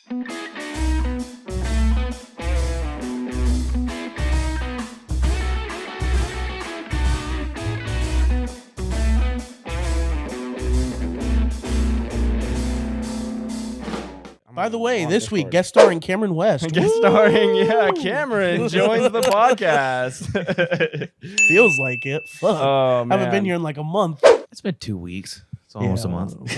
By the way, this week, guest starring Cameron West. Guest starring, Cameron joins the podcast. Feels like it. Fuck. Oh, man. Haven't been here in like a month. It's been 2 weeks. It's almost a month.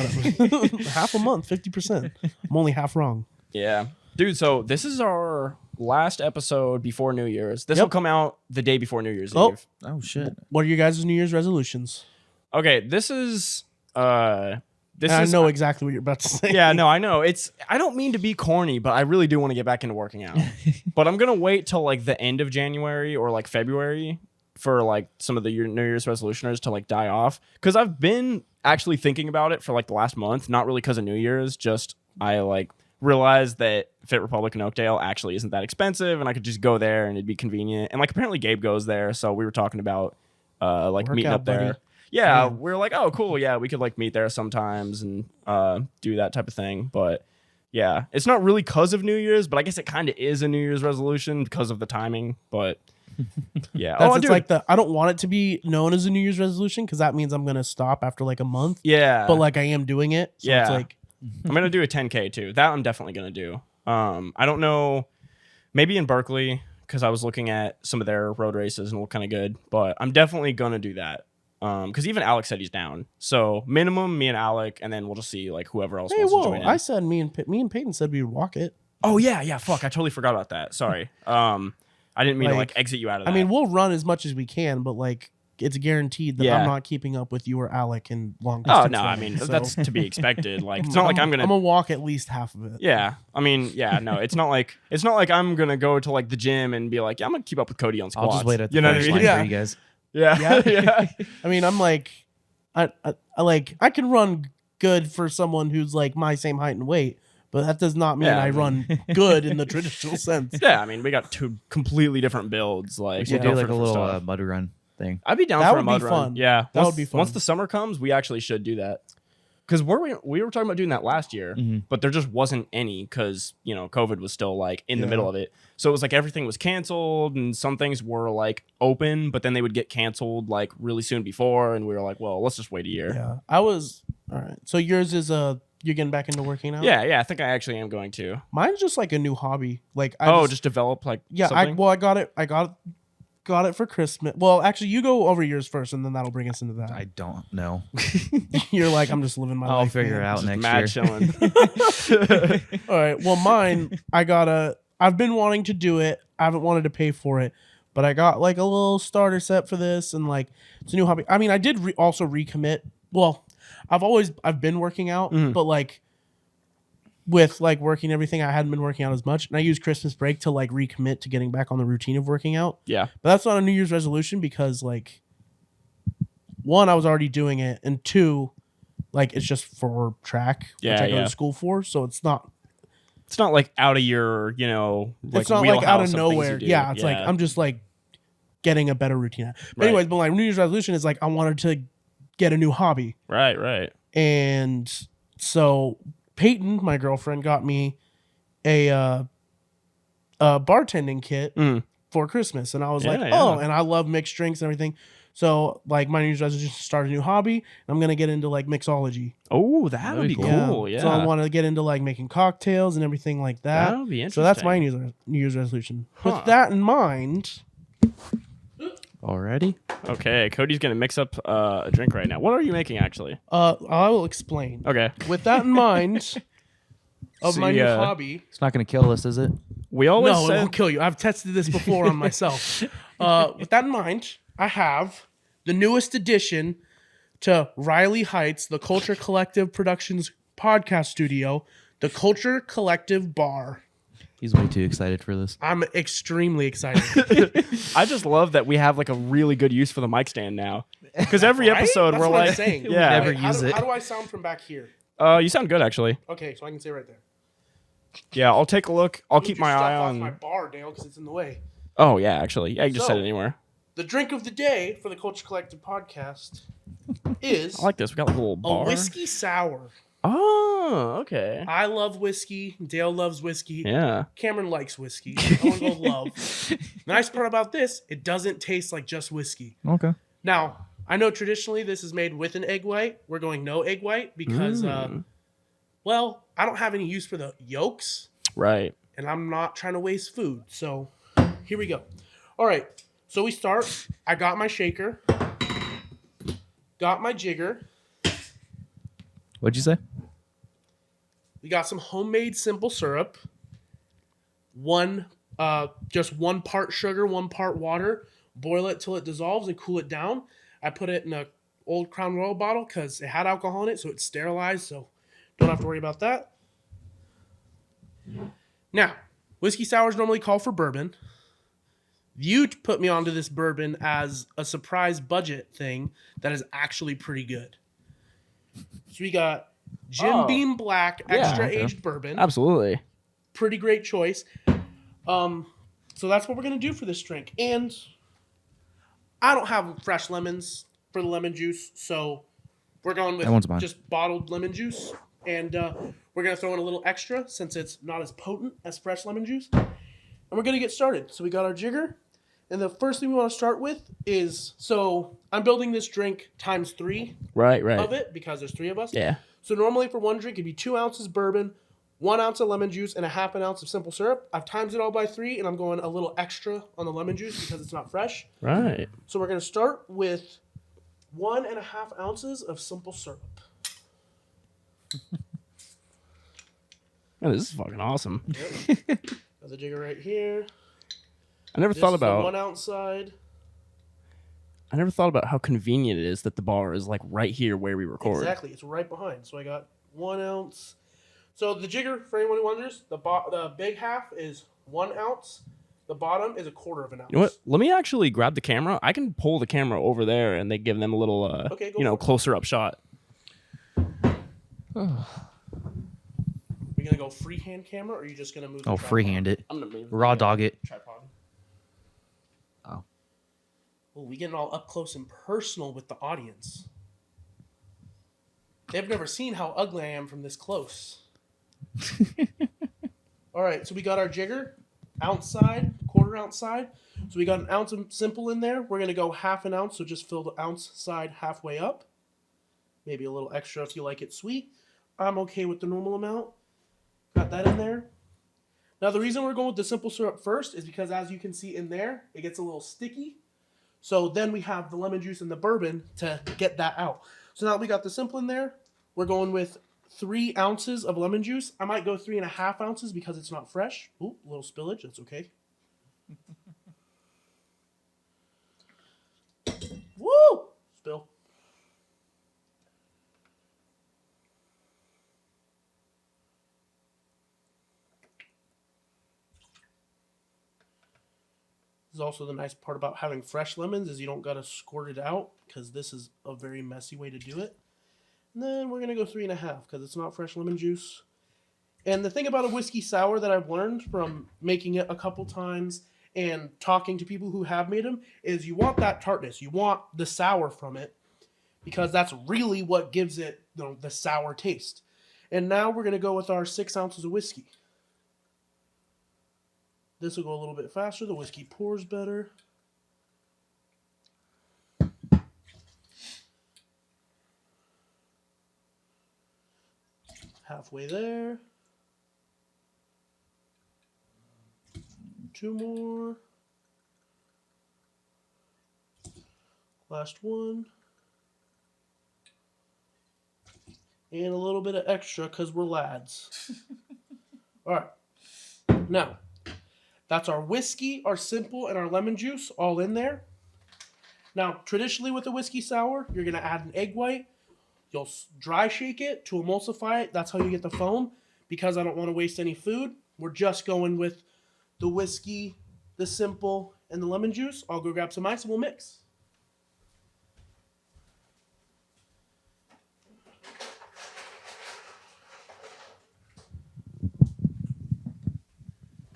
Half a month, 50%. I'm only half wrong. Yeah. Dude, so this is our last episode before New Year's. This will come out the day before New Year's Eve. Oh, shit. What are your guys' New Year's resolutions? Okay, this is... I know exactly what you're about to say. Yeah, no, I know. I don't mean to be corny, but I really do want to get back into working out. But I'm going to wait till like the end of January or like February for like some of the New Year's resolutioners to like die off. Because I've been actually thinking about it for like the last month, not really because of New Year's, just I like realized that Fit Republic in Oakdale actually isn't that expensive and I could just go there and it'd be convenient. And like apparently Gabe goes there, so we were talking about like meeting up there. Buddy. Yeah, we were like, oh, cool. Yeah, we could like meet there sometimes and do that type of thing. But yeah, it's not really because of New Year's, but I guess it kind of is a New Year's resolution because of the timing. But yeah, I don't want it to be known as a New Year's resolution because that means I'm gonna stop after like a month. Yeah, but like I am doing it. So yeah, it's like I'm gonna do a 10K too. That I'm definitely gonna do. I don't know, maybe in Berkeley because I was looking at some of their road races and look kind of good. But I'm definitely gonna do that. Because even Alec said he's down. So minimum, me and Alec, and then we'll just see like whoever else wants to join in. I said me and Peyton said we'd walk it. Oh yeah. Fuck, I totally forgot about that. Sorry. I didn't mean to like exit you out of that. I mean, we'll run as much as we can, but like it's guaranteed that I'm not keeping up with you or Alec in long distance. Oh no, I mean that's to be expected. Like it's not like I'm gonna walk at least half of it. Yeah, I mean, yeah, no, it's not like I'm gonna go to like the gym and be like, yeah, I'm gonna keep up with Cody on squats. I'll just wait at the you know what I mean? for you guys. Yeah. I mean, I'm like, I can run good for someone who's like my same height and weight, but that does not mean I run good in the traditional sense. Yeah, I mean, we got two completely different builds. Like, we should do like a little mud run thing. I'd be down for a mud run. Fun. Yeah, that would be fun. Once the summer comes, we actually should do that. Because we were talking about doing that last year, but there just wasn't any because, you know, COVID was still like in the middle of it. So it was like everything was canceled and some things were like open, but then they would get canceled like really soon before. And we were like, well, let's just wait a year. Yeah, all right. So yours is you're getting back into working out? Yeah. I think I actually am going to. Mine's just like a new hobby. Like just develop like something? I got it for Christmas. Well, actually, you go over yours first, and then that'll bring us into that. I don't know. You're like, I'm just living my life. I'll figure it out just next year. Chilling. All right. Well, mine, I've been wanting to do it. I haven't wanted to pay for it, but I got like a little starter set for this, and like it's a new hobby. I mean, I did also recommit. Well, I've been working out, but like with like working everything, I hadn't been working out as much, and I used Christmas break to like recommit to getting back on the routine of working out. Yeah, but that's not a New Year's resolution because like, one, I was already doing it, and two, like it's just for track, which I go to school for, so it's not like out of your, you know, like it's not like out of nowhere. Yeah, it's like I'm just like getting a better routine. But anyways, but my New Year's resolution is like I wanted to get a new hobby. Right. And so Peyton, my girlfriend, got me a bartending kit for Christmas, and I was and I love mixed drinks and everything. So like my New Year's resolution is to start a new hobby, and I'm gonna get into like mixology. Oh, that would be cool. Yeah. So I want to get into like making cocktails and everything like that. That would be interesting. So that's my New Year's resolution. With that in mind. Already? Okay, Cody's gonna mix up a drink right now. What are you making actually? I will explain. Okay. With that in mind, my new hobby. It's not gonna kill us, is it? We always it won't kill you. I've tested this before on myself. With that in mind, I have the newest addition to Riley Heights, the Culture Collective Productions podcast studio, the Culture Collective Bar. He's way too excited for this. I'm extremely excited. I just love that we have like a really good use for the mic stand now. Because every episode That's we're what like, I'm saying. Yeah. Never use it. How do I sound from back here? You sound good actually. Okay, so I can say right there. Yeah, I'll take a look. I'll keep Move my your eye stuff on. off my bar, Dale, because it's in the way. Oh yeah, actually, yeah, you just said it anywhere. The drink of the day for the Culture Collective podcast is I like this. We got like a little bar. a whiskey sour. Oh, okay. I love whiskey. Dale loves whiskey. Yeah. Cameron likes whiskey. I want to go love. The nice part about this, it doesn't taste like just whiskey. Okay. Now, I know traditionally this is made with an egg white. We're going no egg white because, well, I don't have any use for the yolks. Right. And I'm not trying to waste food. So here we go. All right. So we start. I got my shaker. Got my jigger. What'd you say? We got some homemade simple syrup. Just 1 part sugar, 1 part water. Boil it till it dissolves and cool it down. I put it in a old Crown Royal bottle because it had alcohol in it, so it's sterilized, so don't have to worry about that. Now, whiskey sours normally call for bourbon. You put me onto this bourbon as a surprise budget thing that is actually pretty good. So we got Jim Beam Black extra aged bourbon. Absolutely. Pretty great choice. So that's what we're gonna do for this drink. And I don't have fresh lemons for the lemon juice, so we're going with just bottled lemon juice. And we're gonna throw in a little extra since it's not as potent as fresh lemon juice. And we're gonna get started. So we got our jigger. And the first thing we want to start with is, so I'm building this drink times 3 of it because there's 3 of us. Yeah. So normally for one drink, it'd be 2 ounces bourbon, 1 ounce of lemon juice, and a half an ounce of simple syrup. I've times it all by 3, and I'm going a little extra on the lemon juice because it's not fresh. Right. So we're going to start with 1.5 ounces of simple syrup. Man, this is fucking awesome. Yep. Got the jigger right here. I never thought about 1 ounce side. I never thought about how convenient it is that the bar is like right here where we record. Exactly, it's right behind. So I got 1 ounce. So the jigger, for anyone who wonders, the big half is 1 ounce. The bottom is 1/4 of an ounce. You know what? Let me actually grab the camera. I can pull the camera over there, and they give them a little, closer up shot. Are you gonna go freehand camera, or are you just gonna move? Oh, freehand it. I'm gonna move Raw dog it. tripod. Oh. Well, we getting all up close and personal with the audience. They've never seen how ugly I am from this close. All right, so we got our jigger, ounce side, 1/4 ounce side. So we got 1 ounce of simple in there. We're gonna go 1/2 ounce, so just fill the ounce side halfway up. Maybe a little extra if you like it sweet. I'm okay with the normal amount. Got that in there. Now the reason we're going with the simple syrup first is because, as you can see in there, it gets a little sticky. So then we have the lemon juice and the bourbon to get that out. So now that we got the simple in there, we're going with 3 ounces of lemon juice. I might go 3.5 ounces because it's not fresh. Ooh, a little spillage. That's okay. Woo! Spill. This is also the nice part about having fresh lemons is you don't got to squirt it out because this is a very messy way to do it. And then we're going to go 3.5 because it's not fresh lemon juice. And the thing about a whiskey sour that I've learned from making it a couple times and talking to people who have made them is you want that tartness. You want the sour from it because that's really what gives it the sour taste. And now we're going to go with our 6 ounces of whiskey. This will go a little bit faster. The whiskey pours better. Halfway there. 2 more. Last one. And a little bit of extra because we're lads. All right. Now, that's our whiskey, our simple, and our lemon juice all in there. Now, traditionally with a whiskey sour, you're going to add an egg white. You'll dry shake it to emulsify it. That's how you get the foam. Because I don't want to waste any food, we're just going with the whiskey, the simple, and the lemon juice. I'll go grab some ice and we'll mix.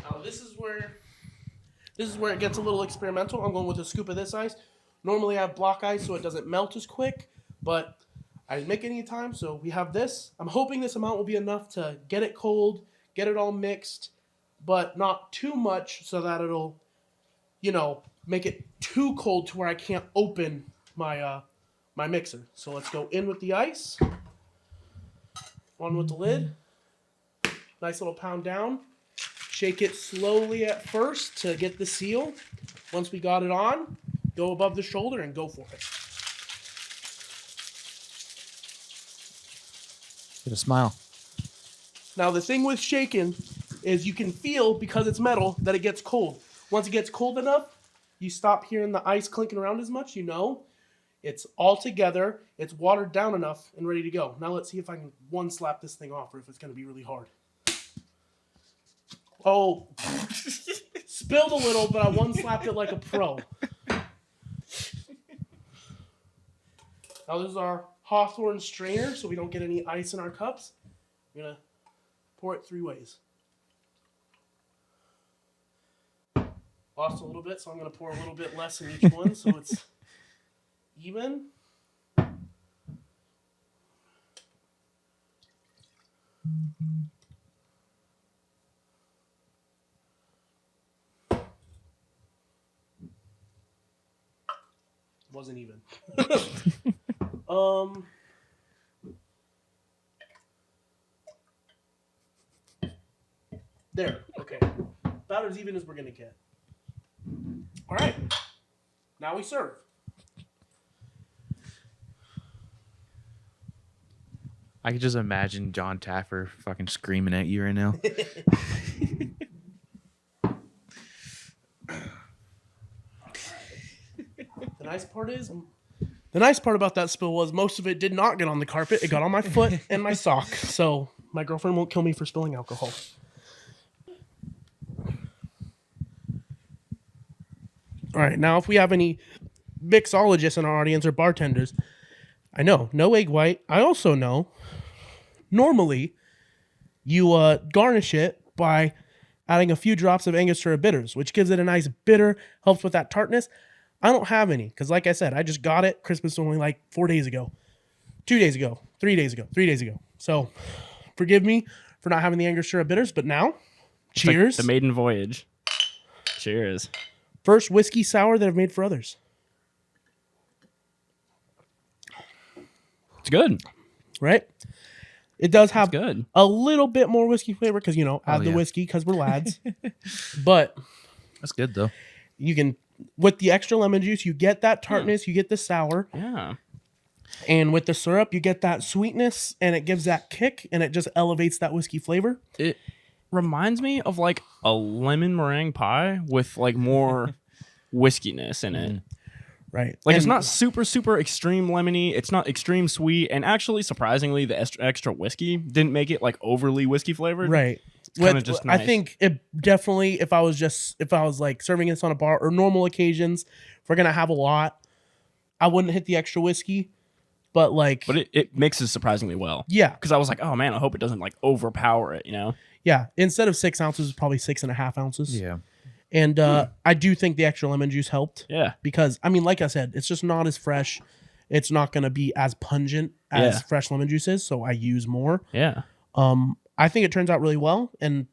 Now this is where it gets a little experimental. I'm going with a scoop of this ice. Normally I have block ice so it doesn't melt as quick, but I didn't make any time, so we have this. I'm hoping this amount will be enough to get it cold, get it all mixed, but not too much so that it'll, make it too cold to where I can't open my my mixer. So let's go in with the ice, on with the lid, nice little pound down. Shake it slowly at first to get the seal. Once we got it on, go above the shoulder and go for it. Get a smile. Now the thing with shaking is you can feel, because it's metal, that it gets cold. Once it gets cold enough, you stop hearing the ice clinking around as much. It's all together, it's watered down enough and ready to go. Now let's see if I can one slap this thing off or if it's going to be really hard. Oh, spilled a little, but I one slapped it like a pro. Now this is our Hawthorne strainer, so we don't get any ice in our cups. I'm going to pour it 3 ways. Lost a little bit, so I'm going to pour a little bit less in each one so it's even. Wasn't even. There. Okay. About as even as we're gonna get. All right. Now we serve. I could just imagine John Taffer fucking screaming at you right now. The nice part about that spill was most of it did not get on the carpet. It got on my foot and my sock. So my girlfriend won't kill me for spilling alcohol. All right, now if we have any mixologists in our audience or bartenders, I know, no egg white. I also know, normally, you garnish it by adding a few drops of Angostura bitters, which gives it a nice bitter, helps with that tartness. I don't have any, because like I said, I just got it. Christmas only like 4 days ago, 2 days ago, 3 days ago, 3 days ago. So forgive me for not having the Angostura bitters, but now, cheers. Like the maiden voyage. Cheers. First whiskey sour that I've made for others. It's good. Right? It does have good. a little bit more whiskey flavor because, add the whiskey because we're lads. But That's good, though. you can, with the extra lemon juice, you get that tartness, you get the sour. Yeah. And with the syrup, you get that sweetness and it gives that kick and it just elevates that whiskey flavor. It reminds me of like a lemon meringue pie with like more whiskiness in it. Right. Like it's not super, super extreme lemony. It's not extreme sweet. And actually, surprisingly, the extra whiskey didn't make it like overly whiskey flavored. Right. Kind of just nice. I think it definitely, if I was like serving this on a bar or normal occasions, if we're going to have a lot, I wouldn't hit the extra whiskey. But it mixes surprisingly well. Yeah. Because I was like, oh man, I hope it doesn't like overpower it, Yeah. Instead of 6 ounces, it's probably 6.5 ounces. Yeah. And I do think the extra lemon juice helped. Yeah. Because, I mean, like I said, it's just not as fresh. It's not going to be as pungent as fresh lemon juice is. So I use more. Yeah. I think it turns out really well. And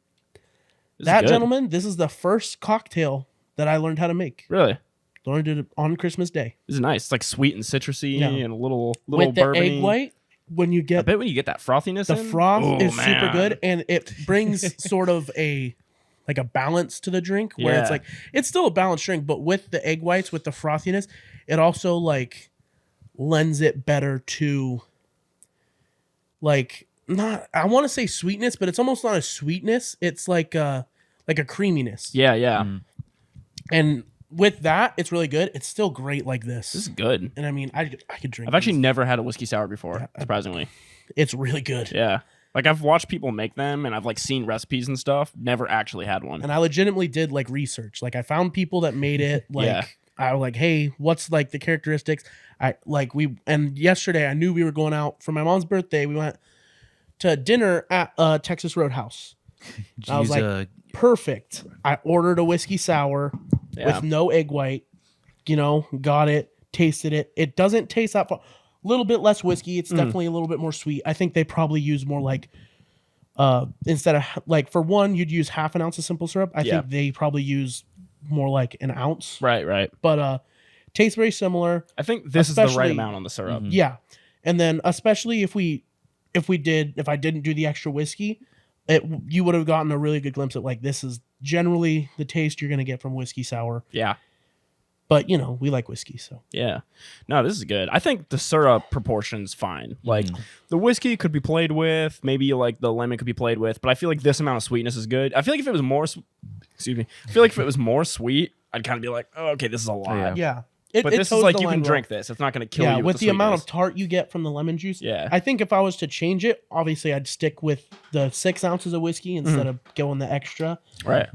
gentlemen, this is the first cocktail that I learned how to make. Really? Learned it on Christmas Day. This is nice. It's like sweet and citrusy and a little with the bourbon-y. egg white. When you get I bet when you get that frothiness, the froth is man. super good, and it brings sort of a balance to the drink where it's like it's still a balanced drink, but with the egg whites, with the frothiness, it also like lends it better to like not I want to say sweetness, but it's almost not a sweetness. It's like a creaminess. Yeah, yeah. And with that, it's really good. It's still great like this. This is good. And I mean, I could drink. I've actually never had a whiskey sour before, surprisingly. It's really good. Yeah. Like I've watched people make them and I've like seen recipes and stuff. Never actually had one. And I legitimately did like research. Like I found people that made it. Like I was like, hey, what's like the characteristics? And yesterday I knew we were going out for my mom's birthday. We went to dinner at Texas Roadhouse. I was like, perfect. I ordered a whiskey sour with no egg white. Got it, tasted it. It doesn't taste that far. little bit less whiskey. It's definitely a little bit more sweet. I think they probably use more like instead of like for one, you'd use half an ounce of simple syrup. I think they probably use more like an ounce. Right. But tastes very similar. I think this is the right amount on the syrup. Yeah. And then especially if I didn't do the extra whiskey, you would have gotten a really good glimpse at like this is generally the taste you're gonna get from whiskey sour. Yeah. But you know, we like whiskey, so Yeah. No, this is good. I think the syrup proportion's fine. Like the whiskey could be played with, maybe like the lemon could be played with, but I feel like this amount of sweetness is good. I feel like if it was more sweet, I'd kind of be like, oh, okay, this is a lot. yeah. But this is like you can drink this. It's not going to kill you. Yeah, with the amount of tart you get from the lemon juice. Yeah. I think if I was to change it, obviously I'd stick with the 6 ounces of whiskey instead of going the extra. Right.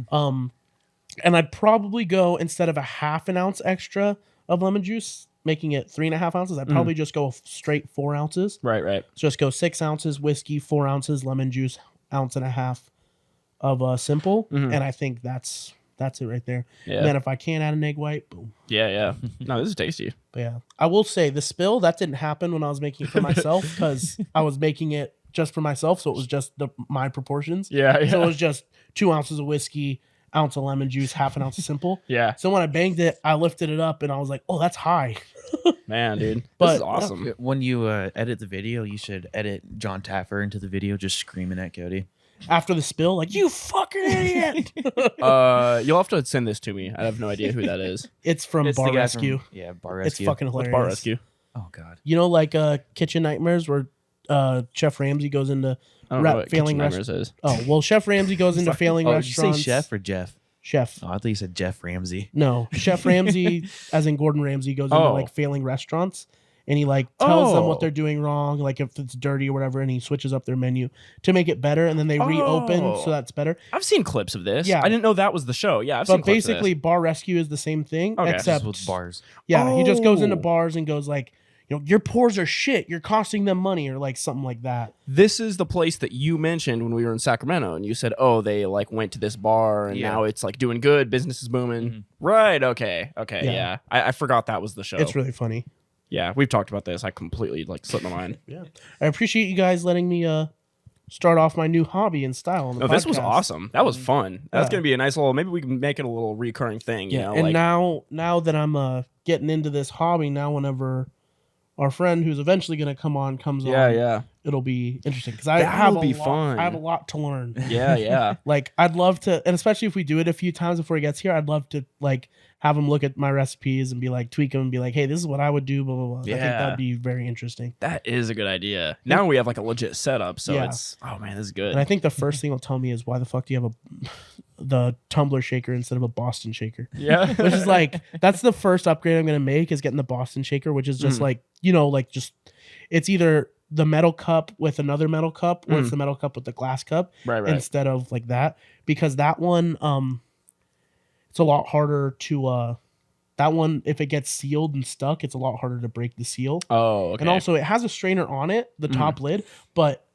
And I'd probably go instead of a half an ounce extra of lemon juice, making it 3.5 ounces. I'd probably just go straight 4 ounces. Right. Just go 6 ounces whiskey, 4 ounces lemon juice, 1.5 ounces of simple, and I think that's it right there. Yeah. And then if I can't add an egg white, boom. Yeah. No, this is tasty. But yeah, I will say the spill that didn't happen when I was making it for myself because I was making it just for myself, so it was just my proportions. Yeah. So it was just 2 ounces of whiskey, ounce of lemon juice, half an ounce of simple. Yeah. So when I banged it, I lifted it up and I was like, "Oh, that's high." Man, dude, But- this is awesome. When you edit the video, you should edit John Taffer into the video just screaming at Cody. After the spill, like, "You fucking idiot!" You'll have to send this to me. I have no idea who that is. It's from It's the Bar guy Rescue. Bar It's Rescue. fucking What's hilarious. Bar Rescue? Oh God. You know, like Kitchen Nightmares, where Chef Ramsay goes into I don't know what failing Kitchen restaurants. Nightmares is. Oh well, Chef Ramsay goes into failing Oh, did you say restaurants. chef or Jeff? Chef. Oh, I thought you said Jeff Ramsey. No, Chef Ramsay, as in Gordon Ramsay, goes into like failing restaurants, and he like tells them what they're doing wrong, like if it's dirty or whatever, and he switches up their menu to make it better, and then they reopen, so that's better. I've seen clips of this. Yeah. I didn't know that was the show. Yeah, I've seen But clips of basically, Bar Rescue is the same thing, Okay. except With bars. yeah, he just goes into Oh. bars and goes like, you know, your pours are shit, you're costing them money, or like something like that. this is the place that you mentioned when we were in Sacramento, and you said, "Oh, they like went to this bar, and Yeah. now it's like doing good, business is booming." Right? Okay. Yeah. I forgot that was the show. It's really funny. Yeah, we've talked about this. I completely like slipped my mind. Yeah, I appreciate you guys letting me start off my new hobby and style on the No, this was podcast. awesome. That was fun. That's Yeah. gonna be a nice little. Maybe we can make it a little recurring thing. You know, and like now that I'm getting into this hobby, now whenever our friend who's eventually going to come on comes on, yeah, it'll be interesting because I That'll have be a lot, fun. I have a lot to learn. yeah. Like I'd love to, and especially if we do it a few times before he gets here, I'd love to like have him look at my recipes and be like tweak them and be like, hey, this is what I would do. Blah blah blah. I think Yeah. that'd be very interesting. That is a good idea. Now we have like a legit setup, so Yeah. it's oh man, this is good. And I think the first thing he'll tell me is why the fuck do you have the tumbler shaker instead of a Boston shaker? Yeah, Which is like that's the first upgrade I'm gonna make is getting the Boston shaker, which is just like, you know, like just it's either the metal cup with another metal cup or it's the metal cup with the glass cup right. instead of like that, because that one it's a lot harder to that one, if it gets sealed and stuck, it's a lot harder to break the seal. Oh, okay. And also it has a strainer on it, the top lid, but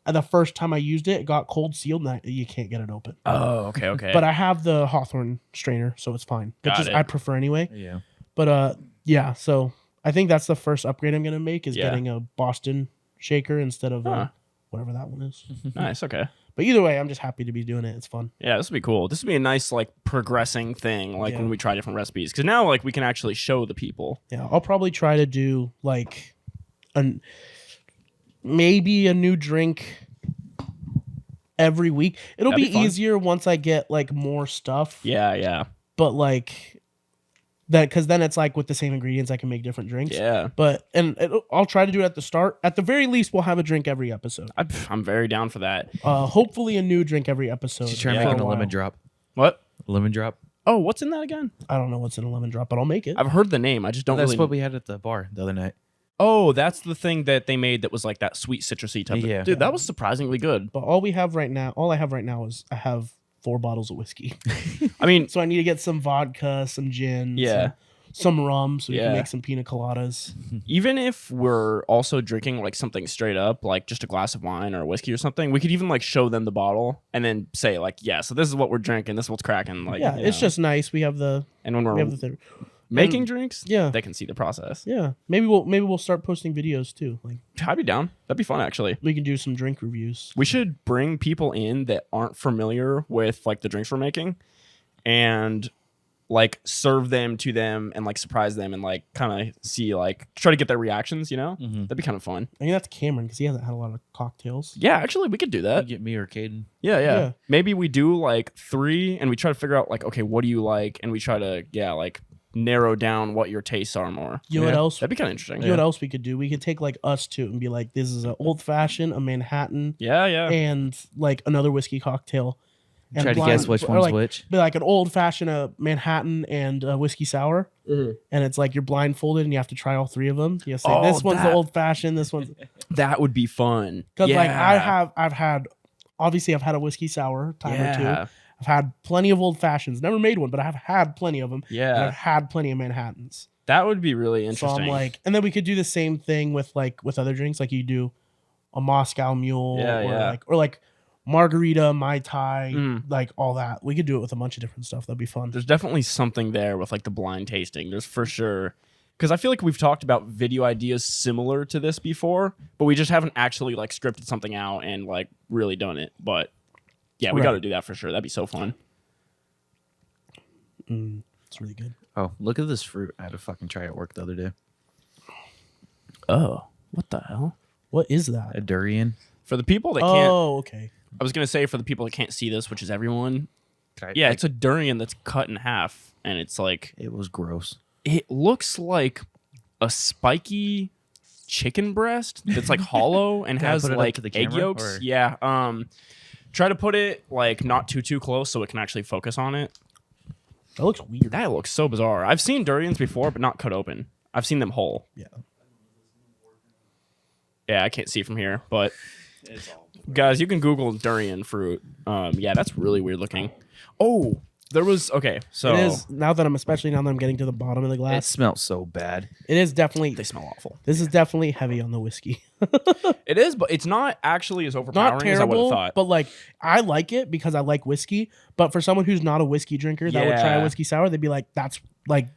the first time I used it, it got cold sealed and you can't get it open. oh, okay. But I have the Hawthorne strainer, so it's fine. Which Got is it. I prefer anyway. Yeah. But yeah, so I think that's the first upgrade I'm gonna make is Yeah. getting a Boston shaker instead of whatever that one is. nice. Okay. But either way, I'm just happy to be doing it. It's fun. Yeah, this would be cool. This would be a nice like progressing thing, like Yeah. when we try different recipes, because now like we can actually show the people. Yeah, I'll probably try to do like maybe a new drink every week. It'll That'd be be fun. easier once I get like more stuff. Yeah. But like that, because then it's like with the same ingredients, I can make different drinks. Yeah. But I'll try to do it at the start. At the very least, we'll have a drink every episode. I'm very down for that. Hopefully, a new drink every episode. She's trying to Yeah. make for a while. lemon drop. What? Lemon drop. Oh, what's in that again? I don't know what's in a lemon drop, but I'll make it. I've heard the name. I just don't That's really. what we had at the bar the other night. Oh, that's the thing that they made that was like that sweet citrusy type. Yeah. Dude, that was surprisingly good. But all I have right now is I have 4 bottles of whiskey. I mean, So I need to get some vodka, some gin, Yeah. some rum, so we Yeah. can make some pina coladas. even if we're also drinking like something straight up, like just a glass of wine or whiskey or something, we could even like show them the bottle and then say like, yeah, so this is what we're drinking, this is what's cracking. Like, Yeah, you it's know. just nice. We have the And when we're making drinks. Yeah. They can see the process. Yeah. Maybe we'll start posting videos too. Like I'd be down. That'd be fun, actually. we can do some drink reviews. We should bring people in that aren't familiar with like the drinks we're making, and like serve them to them and like surprise them and like kind of see like try to get their reactions. You know, that'd be kind of fun. I mean, that's Cameron because he hasn't had a lot of cocktails. Yeah, actually, we could do that. Get me or Caden. Yeah. Maybe we do like 3 and we try to figure out like, okay, what do you like? And we try to, like narrow down what your tastes are more. You know what else? That'd be kind of interesting. You know what else we could do? We could take like us two and be like, this is an old fashioned, a Manhattan, Yeah. and like another whiskey cocktail. And Try to guess which one's like, which. Be like an old fashioned, a Manhattan, and a whiskey sour. And it's like you're blindfolded and you have to try all 3 of them. You say this one's the old fashioned, this one's That would be fun. because like I've had a whiskey sour time or two. I've had plenty of old fashions. Never made one, but I've had plenty of them. And I've had plenty of Manhattans. That would be really So interesting. I'm like, and then we could do the same thing with other drinks. Like you do a Moscow Mule or like margarita, Mai Tai, like all that. We could do it with a bunch of different stuff. That'd be fun. There's definitely something there with like the blind tasting. There's for sure. Because I feel like we've talked about video ideas similar to this before, but we just haven't actually like scripted something out and like really done it. But yeah, we got to do that for sure. That'd be so fun. It's really good. Oh, look at this fruit. I had to fucking try at work the other day. Oh, what the hell? What is that? A durian. For the people that can't, Oh, okay. I was gonna say for the people that can't see this, which is everyone. Can I- Yeah, like, it's a durian that's cut in half, and it's like it was gross. it looks like a spiky chicken breast that's like hollow and Can I has put it up like to the egg camera, yolks. or- Yeah. Try to put it like not too close so it can actually focus on it. That looks weird. That looks so bizarre. I've seen durians before, but not cut open. I've seen them whole. Yeah. Yeah, I can't see from here, but guys, you can Google durian fruit. Yeah, that's really weird looking. Oh, there was so It is now that I'm getting to the bottom of the It glass. smells so bad. It is definitely. they smell awful. This is definitely heavy on the whiskey. It is, but it's not actually as overpowering Not as I would terrible, have thought. but like I like it because I like whiskey. But for someone who's not a whiskey drinker that would try a Yeah. whiskey sour, they'd be like, "That's like."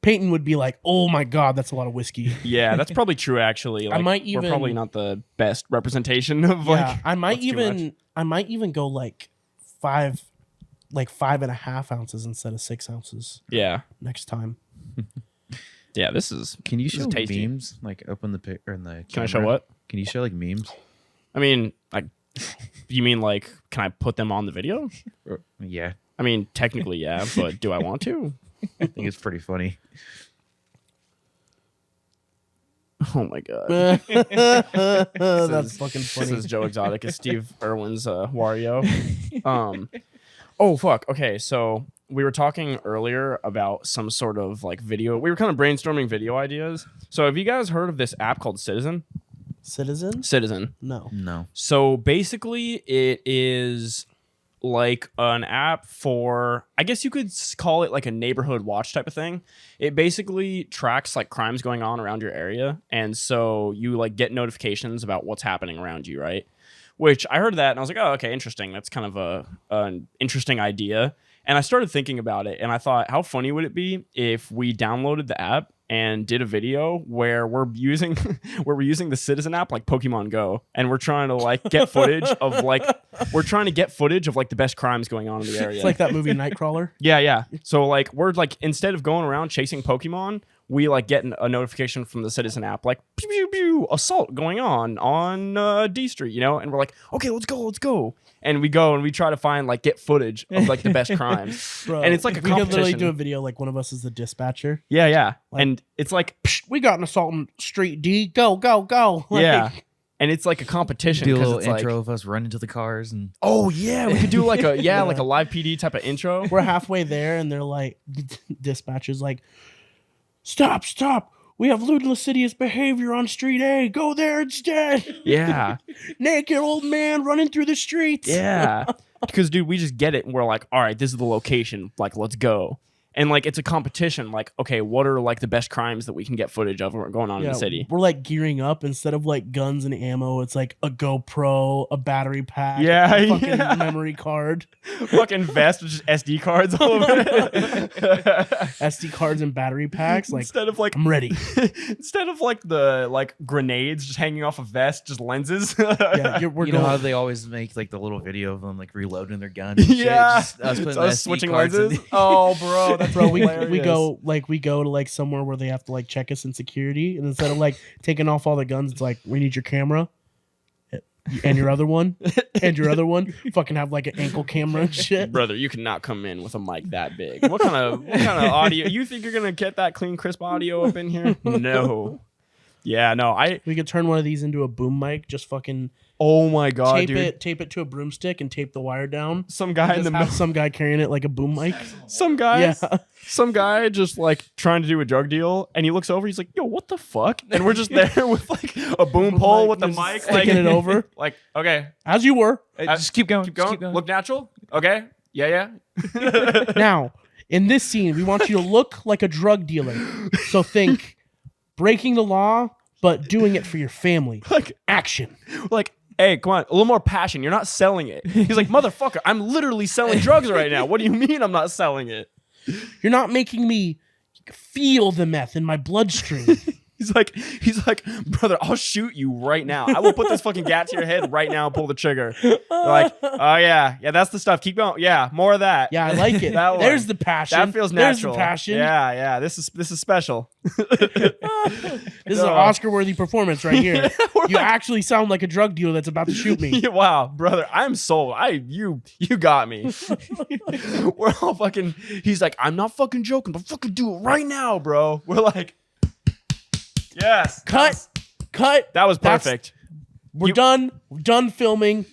Peyton would be like, "Oh my god, that's a lot of whiskey." Yeah, that's probably true. Actually, like, might we're probably even- not the best representation of Yeah, like. I might what's too much. even go like 5.5 ounces instead of 6 ounces Yeah, next time. yeah. This is. Can you This is show tasty. memes? Like open the pic or in the. Can I show camera? what? Can you show like memes? I mean, like, you mean like, can I put them on the video? Yeah, I mean, technically, yeah, but do I want to? I think it's pretty funny. Oh my god. That's fucking This funny. is Joe Exotic. It's Steve Irwin's Wario. Oh fuck. Okay, so we were talking earlier about some sort of like video. We were kind of brainstorming video ideas. So have you guys heard of this app called Citizen? Citizen? No. No. So basically, it is like an app for, I guess you could call it like a neighborhood watch type of thing. It basically tracks like crimes going on around your area, and so you like get notifications about what's happening around you, right? Which I heard that and I was like, oh, okay, interesting. That's kind of an interesting idea. And I started thinking about it, and I thought, how funny would it be if we downloaded the app and did a video where we're using the Citizen app like Pokemon Go, and we're trying to like get footage of like the best crimes going on in the area. It's like that movie Nightcrawler. Yeah. So like we're like, instead of going around chasing Pokemon, we like get a notification from the Citizen app, like pew, pew, pew, assault going on D Street, you know, and we're like, okay, let's go. And we go and we try to find like get footage of like the best crimes. Bro, And it's like a we could literally competition. do a video like one of us is the dispatcher. Yeah. Like- And it's like, psh, We got an assault on Street D. Go. Like, yeah. And it's like a competition. Do a 'cause little it's intro like, of us running to the cars and. oh yeah, we could do like a like a live PD type of intro. We're halfway there and they're like, dispatcher's like, stop. We have lewd and lascivious behavior on Street A. Go there instead. Yeah. Naked old man running through the streets. Yeah. Because dude, we just get it and we're like, all right, this is the location. Like, let's go. And like it's a competition. Like, okay, what are like the best crimes that we can get footage of going on in the city? We're like gearing up instead of like guns and ammo. It's like a GoPro, a battery pack, a fucking memory card, fucking vest with just SD cards all over it. SD cards and battery packs. Like instead of like I'm ready. Instead of like the like grenades just hanging off a vest, just lenses. Yeah, You know how they always make like the little video of them like reloading their gun. And shit? Yeah, Just, us putting so the SD switching cards in lenses. Oh, bro, that's Bro, we hilarious. go to like somewhere where they have to like check us in security, and instead of like taking off all the guns, it's like we need your camera and your other one and your other one. Fucking have like an ankle camera and shit. Brother, you cannot come in with a mic that big. What kind of audio? You think you're gonna get that clean, crisp audio up in here? No. Yeah, no. We could turn one of these into a boom mic. Just fucking Oh my god, dude. tape it to a broomstick and tape the wire down. Some guy in the Have some guy carrying it like a boom mic. some guy Yeah. some guy just like trying to do a drug deal, and he looks over, he's like, yo, what the fuck? And we're just there with like a boom pole with the Just mic, sticking it over. like, okay, As you were. Just keep going. keep going. Keep going. Look natural. Okay. Yeah. Now, in this scene, we want you to look like a drug dealer. So think breaking the law, but doing it for your family. Like, Action. like, hey, come on, a little more passion. You're not selling it. He's like, motherfucker, I'm literally selling drugs right now. What do you mean I'm not selling it? You're not making me feel the meth in my bloodstream. He's like, brother, I'll shoot you right now. I will put this fucking gat to your head right now and pull the trigger. They're like, oh yeah, that's the stuff. Keep going. Yeah, more of that. Yeah, I like it. That one. There's the passion. That feels natural. There's the passion. Yeah. This is special. This is an Oscar-worthy performance right here. You actually sound like a drug dealer that's about to shoot me. Wow, brother, I'm sold. You got me. We're all fucking. He's like, I'm not fucking joking, but fucking do it right now, bro. We're like, yes, Cut. That was That's- perfect. We're done. We're done filming.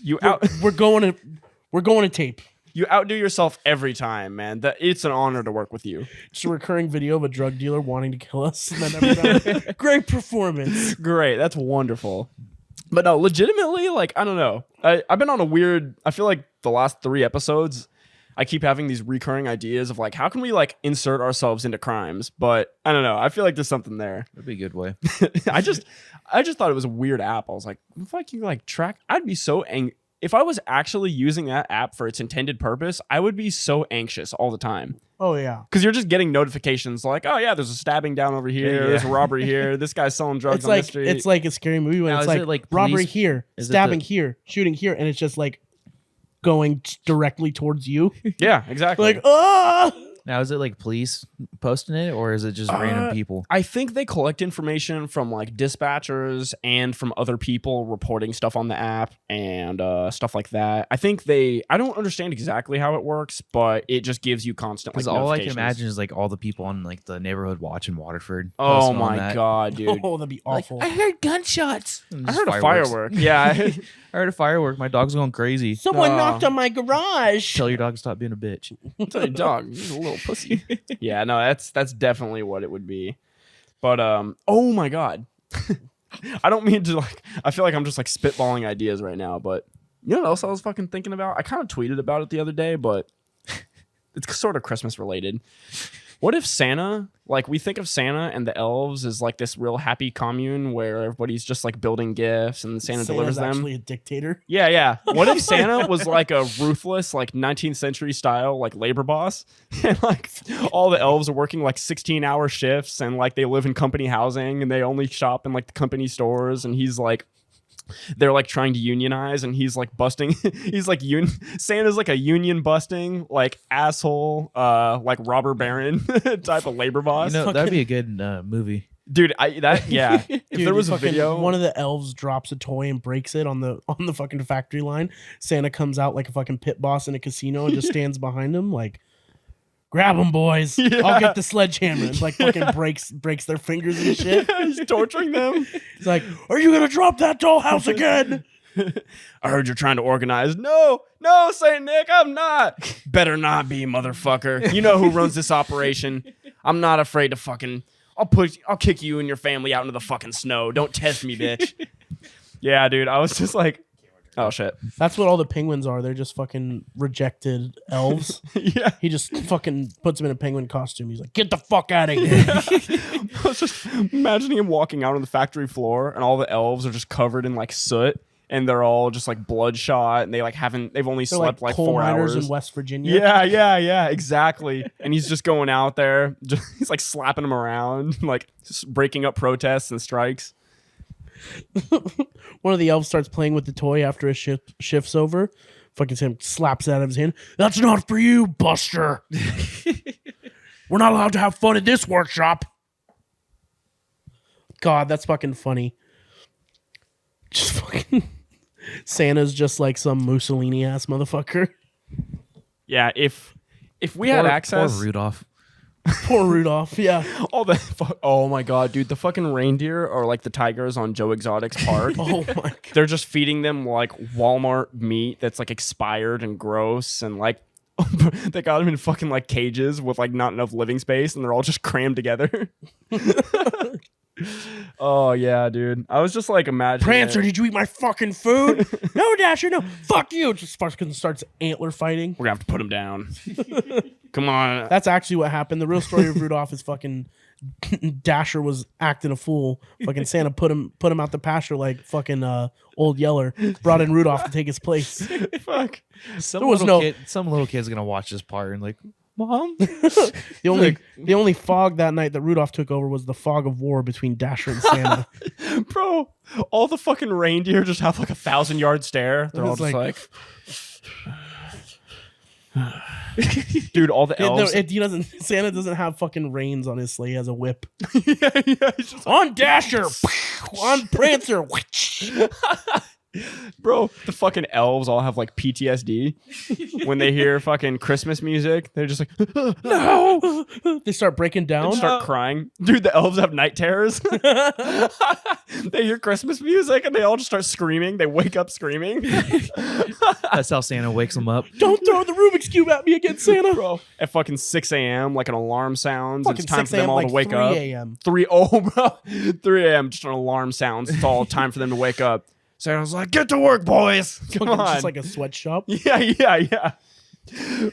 We're going to tape. You outdo yourself every time, man. It's an honor to work with you. Just a recurring video of a drug dealer wanting to kill us. And then every time, great performance. Great, that's wonderful. But no, legitimately, like, I don't know. I've been on a weird. I feel like the last 3 episodes, I keep having these recurring ideas of like, how can we like insert ourselves into crimes? But I don't know. I feel like there's something there. That'd be a good way. I just thought it was a weird app. I was like, if I can like track, I'd be so angry. If I was actually using that app for its intended purpose, I would be so anxious all the time. Oh, yeah. Because you're just getting notifications like, oh yeah, there's a stabbing down over here, Yeah. there's a robbery here, this guy's selling drugs on the street. It's like a scary movie when Now, it's is like, it like robbery police- here, is it stabbing the- here, shooting here, and it's just like going directly towards you. Yeah, exactly. Like, ah! Now, is it like police posting it, or is it just random people? I think they collect information from like dispatchers and from other people reporting stuff on the app and stuff like that. I don't understand exactly how it works, but it just gives you constant like Because all I can notifications. imagine is like all the people on like the neighborhood watch in Waterford. Oh posting on my that. god, dude. Oh, that'd be awful. I heard gunshots. And I just heard a firework. Yeah. I heard a firework. My dog's going crazy. Someone Oh. knocked on my garage. Tell your dog to stop being a bitch. Tell your dog, he's a little pussy. Yeah, no, that's definitely what it would be. But oh my god. I don't mean to like I feel like I'm just like spitballing ideas right now, but you know what else I was fucking thinking about? I kind of tweeted about it the other day, but it's sort of Christmas related. What if Santa, like we think of Santa and the elves as like this real happy commune where everybody's just like building gifts and Santa delivers them? Actually a dictator. Yeah. What if Santa was like a ruthless, like 19th century style, like labor boss, and like all the elves are working like 16-hour shifts, and like they live in company housing and they only shop in like the company stores, and he's like, they're like trying to unionize, and he's like busting. He's like Santa's like a union busting, like asshole, like robber baron type of labor boss. You know, that'd be a good movie. Dude, if Dude, there was a fucking- video, one of the elves drops a toy and breaks it on the fucking factory line. Santa comes out like a fucking pit boss in a casino and just stands behind him like, grab them, boys. I'll get the sledgehammer. And like fucking breaks their fingers and shit. he's torturing them. He's like, are you gonna drop that dollhouse again? I heard you're trying to organize. No, Saint Nick, I'm not. Better not be, motherfucker. You know who runs this operation. I'm not afraid to fucking. I'll kick you and your family out into the fucking snow. Don't test me, bitch. Yeah, dude. I was just like, Oh shit. That's what all the penguins are. They're just fucking rejected elves. Yeah. He just fucking puts them in a penguin costume. He's like, get the fuck out of here. I was just imagining him walking out on the factory floor, and all the elves are just covered in like soot, and they're all just like bloodshot, and they've only They're slept like coal 4 miners hours in West Virginia. Yeah, exactly. And he's just going out there, he's like slapping them around, like just breaking up protests and strikes. One of the elves starts playing with the toy after his shift's over. Fucking Sam slaps it out of his hand. That's not for you, Buster. We're not allowed to have fun at this workshop. God, that's fucking funny. Just fucking Santa's just like some Mussolini ass motherfucker. Yeah, if we had access, Poor Rudolph. Poor Rudolph. Yeah. Oh my god, dude, the fucking reindeer are like the tigers on Joe Exotic's park. Oh my God. They're just feeding them like Walmart meat that's like expired and gross, and like they got them in fucking like cages with like not enough living space, and they're all just crammed together. Oh yeah, dude. I was just like imagining. Prancer, did you eat my fucking food? No, Dasher, no. Fuck you. Just fucking starts antler fighting. We're gonna have to put him down. Come on. That's actually what happened. The real story of Rudolph is fucking Dasher was acting a fool. Fucking Santa put him out the pasture like fucking Old Yeller. Brought in Rudolph to take his place. Fuck. Some was little kid's gonna watch this part and like, Mom. The only fog that night that Rudolph took over was the fog of war between Dasher and Santa. Bro, all the fucking reindeer just have like 1,000-yard stare. They're all just like dude, all the elves. Santa doesn't have fucking reins on his sleigh. He has a whip. yeah, he's just On Dasher, on Prancer. Bro, the fucking elves all have like PTSD when they hear fucking Christmas music. They're just like, no. They start breaking down. They start crying. Dude, the elves have night terrors. They hear Christmas music and they all just start screaming. They wake up screaming. That's how Santa wakes them up. Don't throw the Rubik's Cube at me again, Santa. Bro, at fucking 6 a.m., like an alarm sounds. Fucking It's time 6 for them all like to wake 3 up. 3 a.m. 3 a.m. Just an alarm sounds. It's all time for them to wake up. Santa's like, get to work, boys. Come on. It's just like a sweatshop. Yeah.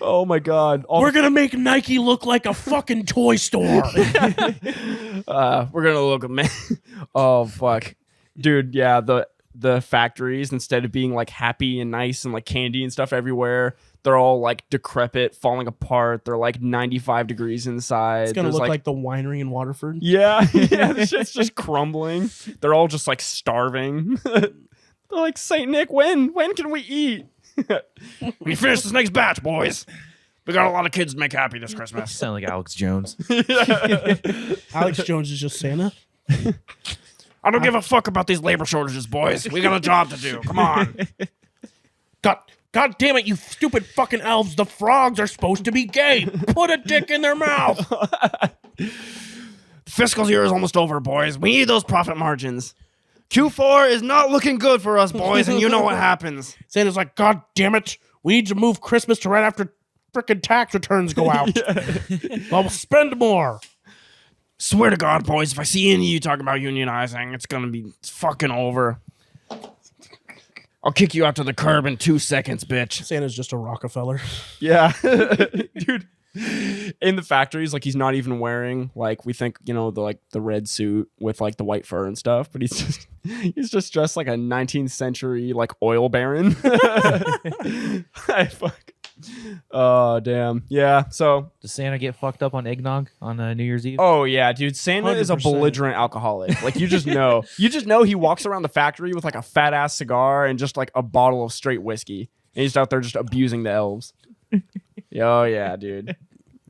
Oh my god. We're gonna make Nike look like a fucking toy store. We're gonna look man. Oh fuck. Dude, yeah, the factories, instead of being like happy and nice and like candy and stuff everywhere, they're all like decrepit, falling apart. They're like 95 degrees inside. It's gonna look like the winery in Waterford. Yeah, the shit's just crumbling. They're all just like starving. They're like, Saint Nick, when can we eat? When you finish this next batch, boys. We got a lot of kids to make happy this Christmas. Sound like Alex Jones. Alex Jones is just Santa. I don't give a fuck about these labor shortages, boys. We got a job to do. Come on. God damn it, you stupid fucking elves. The frogs are supposed to be gay. Put a dick in their mouth. The fiscal year is almost over, boys. We need those profit margins. Q4 is not looking good for us, boys, and you know what happens. Santa's like, God damn it. We need to move Christmas to right after frickin' tax returns go out. I'll spend more. Swear to God, boys, if I see any of you talking about unionizing, it's gonna be fucking over. I'll kick you out to the curb in 2 seconds, bitch. Santa's just a Rockefeller. Yeah. Dude. In the factories, like, he's not even wearing, like, we think, you know, the red suit with like the white fur and stuff, but he's just dressed like a 19th century like oil baron. I fuck. Oh damn. Yeah. So Does Santa get fucked up on eggnog on New Year's Eve? oh yeah, dude, Santa is a 100%. belligerent alcoholic. Like, you just know. You just know he walks around the factory with like a fat ass cigar and just like a bottle of straight whiskey. And he's out there just abusing the elves. Oh yeah, dude.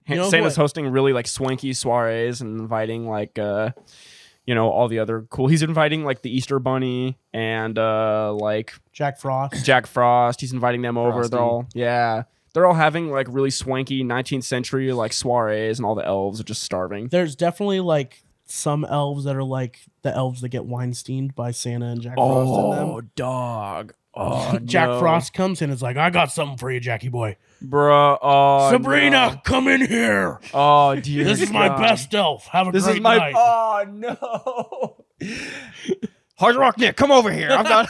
You know Santa's what? hosting really like swanky soirees and inviting like you know, all the other cool. He's inviting like the Easter Bunny and like Jack Frost. Jack Frost. He's inviting them over. Frosty. They're all having like really swanky 19th century like soirees, and all the elves are just starving. There's definitely like some elves that are like the elves that get Weinsteined by Santa and Jack Frost in them. Dog. Oh, Jack no. Frost comes in and is like, I got something for you, Jackie boy. Bruh. Oh, Sabrina, no. come in here. Oh, dear. This is my God. best elf. Have a This great is my. night. Oh, no. Hard Rock Nick, come over here. I've got,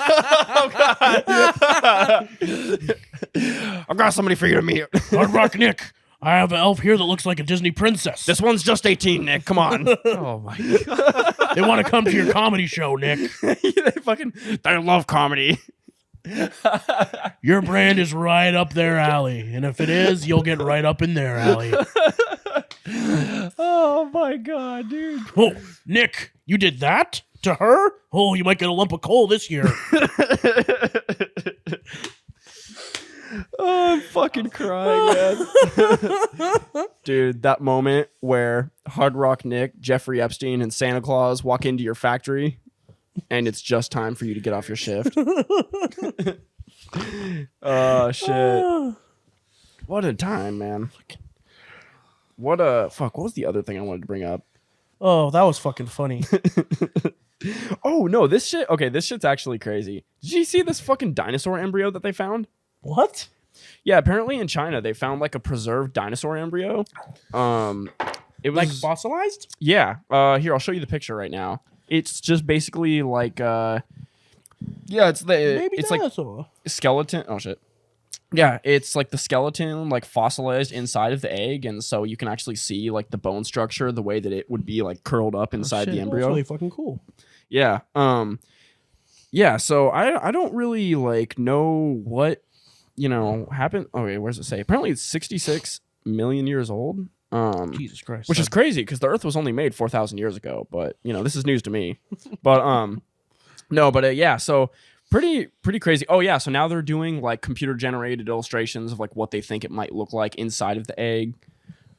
I've got somebody for you to meet. Hard Rock Nick, I have an elf here that looks like a Disney princess. This one's just 18, Nick. Come on. Oh my god. They want to come to your comedy show, Nick. They love comedy. Your brand is right up their alley. And if it is, you'll get right up in their alley. Oh my god, dude. Oh, Nick, you did that to her? Oh, you might get a lump of coal this year. Oh, I'm fucking crying, man. Dude, that moment where Hard Rock Nick, Jeffrey Epstein, and Santa Claus walk into your factory and it's just time for you to get off your shift. Oh, shit. What a time, man. What was the other thing I wanted to bring up? Oh, that was fucking funny. Oh, no, this shit's actually crazy. Did you see this fucking dinosaur embryo that they found? What? Yeah, apparently in China they found like a preserved dinosaur embryo. It was Like fossilized? Yeah. Here, I'll show you the picture right now. It's just basically like it's Maybe like dinosaur. skeleton. Oh shit. Yeah, it's like the skeleton like fossilized inside of the egg, and so you can actually see like the bone structure, the way that it would be like curled up inside the embryo. That's really fucking cool. Yeah. Yeah, so I don't really like know what happened. Okay, where does it say? Apparently it's 66 million years old. Jesus Christ. Which is crazy because the Earth was only made 4,000 years ago. But this is news to me. But yeah. So pretty crazy. Oh yeah. So now they're doing like computer generated illustrations of like what they think it might look like inside of the egg.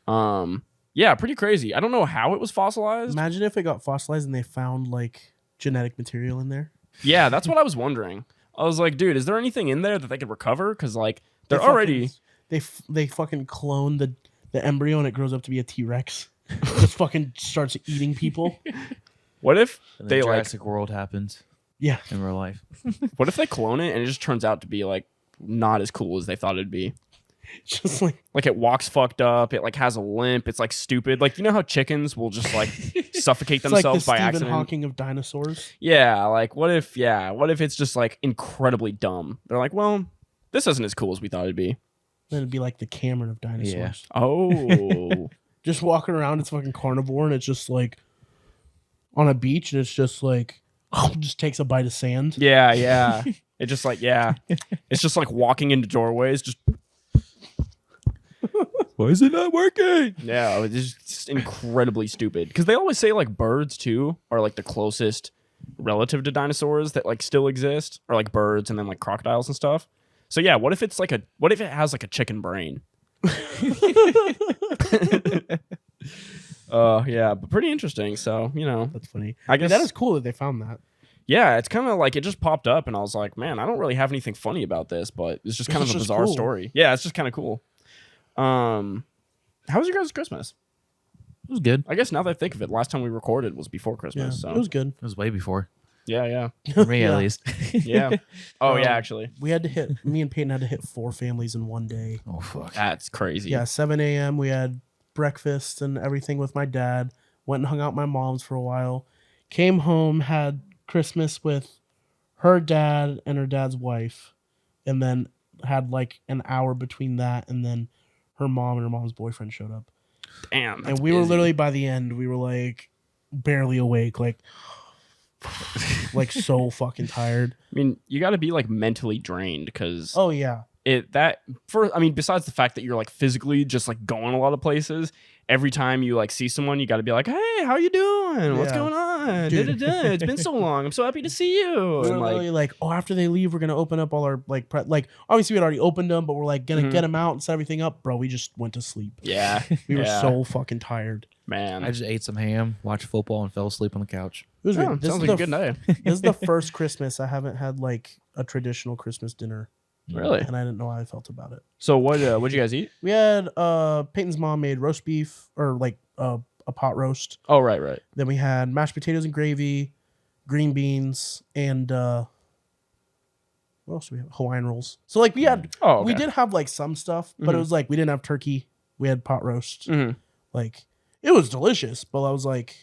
Yeah, pretty crazy. I don't know how it was fossilized. Imagine if it got fossilized and they found like genetic material in there. Yeah, that's what I was wondering. I was like, dude, is there anything in there that they could recover? Because like they're already they fucking clone the embryo and it grows up to be a T-Rex. Just fucking starts eating people. What if And they then like? Jurassic World happens Yeah. in real life. What if they clone it and it just turns out to be like not as cool as they thought it'd be? Just like Like it walks fucked up. It like has a limp. It's like stupid. Like how chickens will just like suffocate it's like the themselves by Stephen accident. Hawking of dinosaurs. Yeah. Like what if it's just like incredibly dumb? They're like, well, this isn't as cool as we thought it'd be. Then it'd be like the Cameron of dinosaurs. Yeah. Oh. Just walking around, it's fucking carnivore, and it's just like on a beach, and it's just like just takes a bite of sand. Yeah. It just like it's just like walking into doorways. Just Why is it not working? yeah, it's just incredibly stupid. Because they always say like birds too are like the closest relative to dinosaurs that like still exist, or like birds and then like crocodiles and stuff. So yeah, what if it has like a chicken brain? Yeah, but pretty interesting. So That's funny. I guess that is cool that they found that. yeah, it's kind of like it just popped up, and I was like, man, I don't really have anything funny about this, but it's just kind of a just bizarre cool. story. Yeah, it's just kind of cool. How was your guys' Christmas? It was good. I guess now that I think of it, last time we recorded was before Yeah, Christmas. So it was good. It was way before. yeah. For me, Yeah. at least. Yeah. Oh, yeah, actually. We had to hit. Me and Peyton had to hit 4 families in one day. Oh, fuck. That's crazy. Yeah, 7 a.m. We had breakfast and everything with my dad. Went and hung out at my mom's for a while. Came home, had Christmas with her dad and her dad's wife, and then had like an hour between that, and then her mom and her mom's boyfriend showed up. Damn. And that's we were busy. literally, by the end, we were like barely awake, like so fucking tired. I mean, you got to be like mentally drained because Oh yeah. besides the fact that you're like physically just like going a lot of places, every time you like see someone, you got to be like, hey, how you doing? What's Yeah. going on? Dude. Da-da-da. It's been so long. I'm so happy to see you. We were And like, literally like, oh, after they leave, we're gonna open up all our like obviously we'd already opened them, but we're like gonna get them out and set everything up. Bro, we just went to sleep. yeah, We were yeah, so fucking tired. man. I just ate some ham, watched football, and fell asleep on the couch. It was Yeah, weird. sounds like a good day. This is the first Christmas I haven't had like a traditional Christmas dinner, Really? and I didn't know how I felt about it. So what'd you guys eat? We had Peyton's mom made roast beef or like a pot roast. Oh, right. Then we had mashed potatoes and gravy, green beans, and what else do we have? Hawaiian rolls. So like we had Oh, okay. we did have like some stuff, but it was like we didn't have turkey. We had pot roast. Mhm. Like it was delicious, but I was like,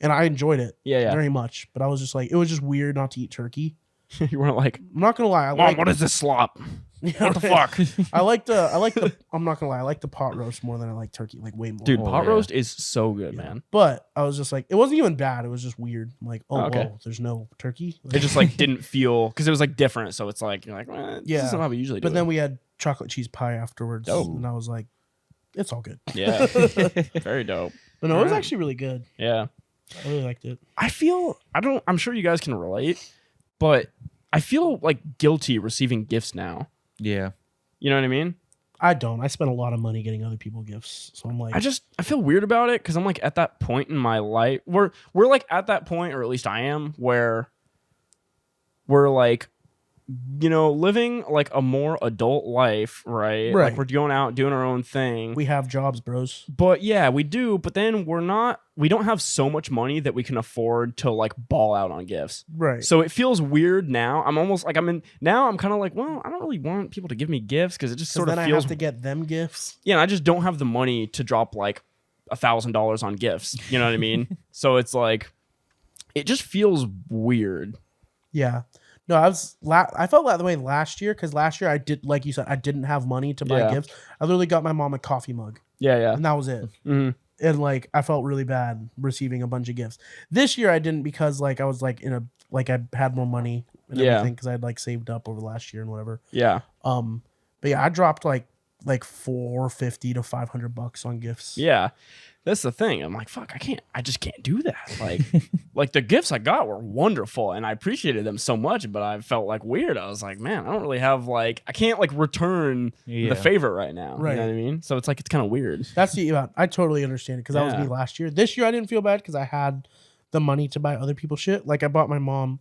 and I enjoyed it Yeah. very much. But I was just like, it was just weird not to eat turkey. You weren't like, I'm not gonna lie, Mom, what is this slop? What the fuck? I like the I'm not gonna lie, I like the pot roast more than I like turkey, like way more. Dude, Oh, pot yeah. roast is so good, man. But I was just like, it wasn't even bad. It was just weird. I'm like, oh, Okay. whoa, there's no turkey. It just like didn't feel because it was like different. So it's like you're like, this Yeah. isn't how we usually do But it. then we had chocolate cheese pie afterwards, Dope. and I was like, it's all good. Yeah, very dope. But no, it was Alright. actually really good. Yeah, I really liked it. I'm sure you guys can relate, but I feel like guilty receiving gifts now. Yeah. You know what I mean? I don't. I spent a lot of money getting other people gifts, so I'm like, I feel weird about it because I'm like at that point in my life. We're like at that point, or at least I am, where we're like, you know, living like a more adult life, right? Right. Like we're going out doing our own thing. we have jobs, bros. But yeah, we do. But then we don't have so much money that we can afford to like ball out on gifts. Right. So it feels weird now. I'm almost like I'm kind of like, well, I don't really want people to give me gifts because it just sort of then feels. I have to get them gifts. Yeah, and I just don't have the money to drop like $1,000 on gifts. You know what I mean? So it's like, it just feels weird. Yeah. No, I felt that way last year because last year I did, like you said, I didn't have money to buy Yeah. gifts. I literally got my mom a coffee mug, Yeah. and that was it. Mhm. And like I felt really bad receiving a bunch of gifts. This year I didn't because like I was like I had more money and Yeah. everything because I had like saved up over last year and whatever. Yeah. But yeah, I dropped like $450 to $500 on gifts. Yeah. That's the thing. I'm like, fuck, I just can't do that. Like, like the gifts I got were wonderful and I appreciated them so much, but I felt like weird. I was like, man, I don't really have like, I can't like return Yeah. the favor right now. Right. You know what I mean? So it's like, it's kind of weird. That's I totally understand it because that was Yeah. me last year. This year I didn't feel bad because I had the money to buy other people shit. Like I bought my mom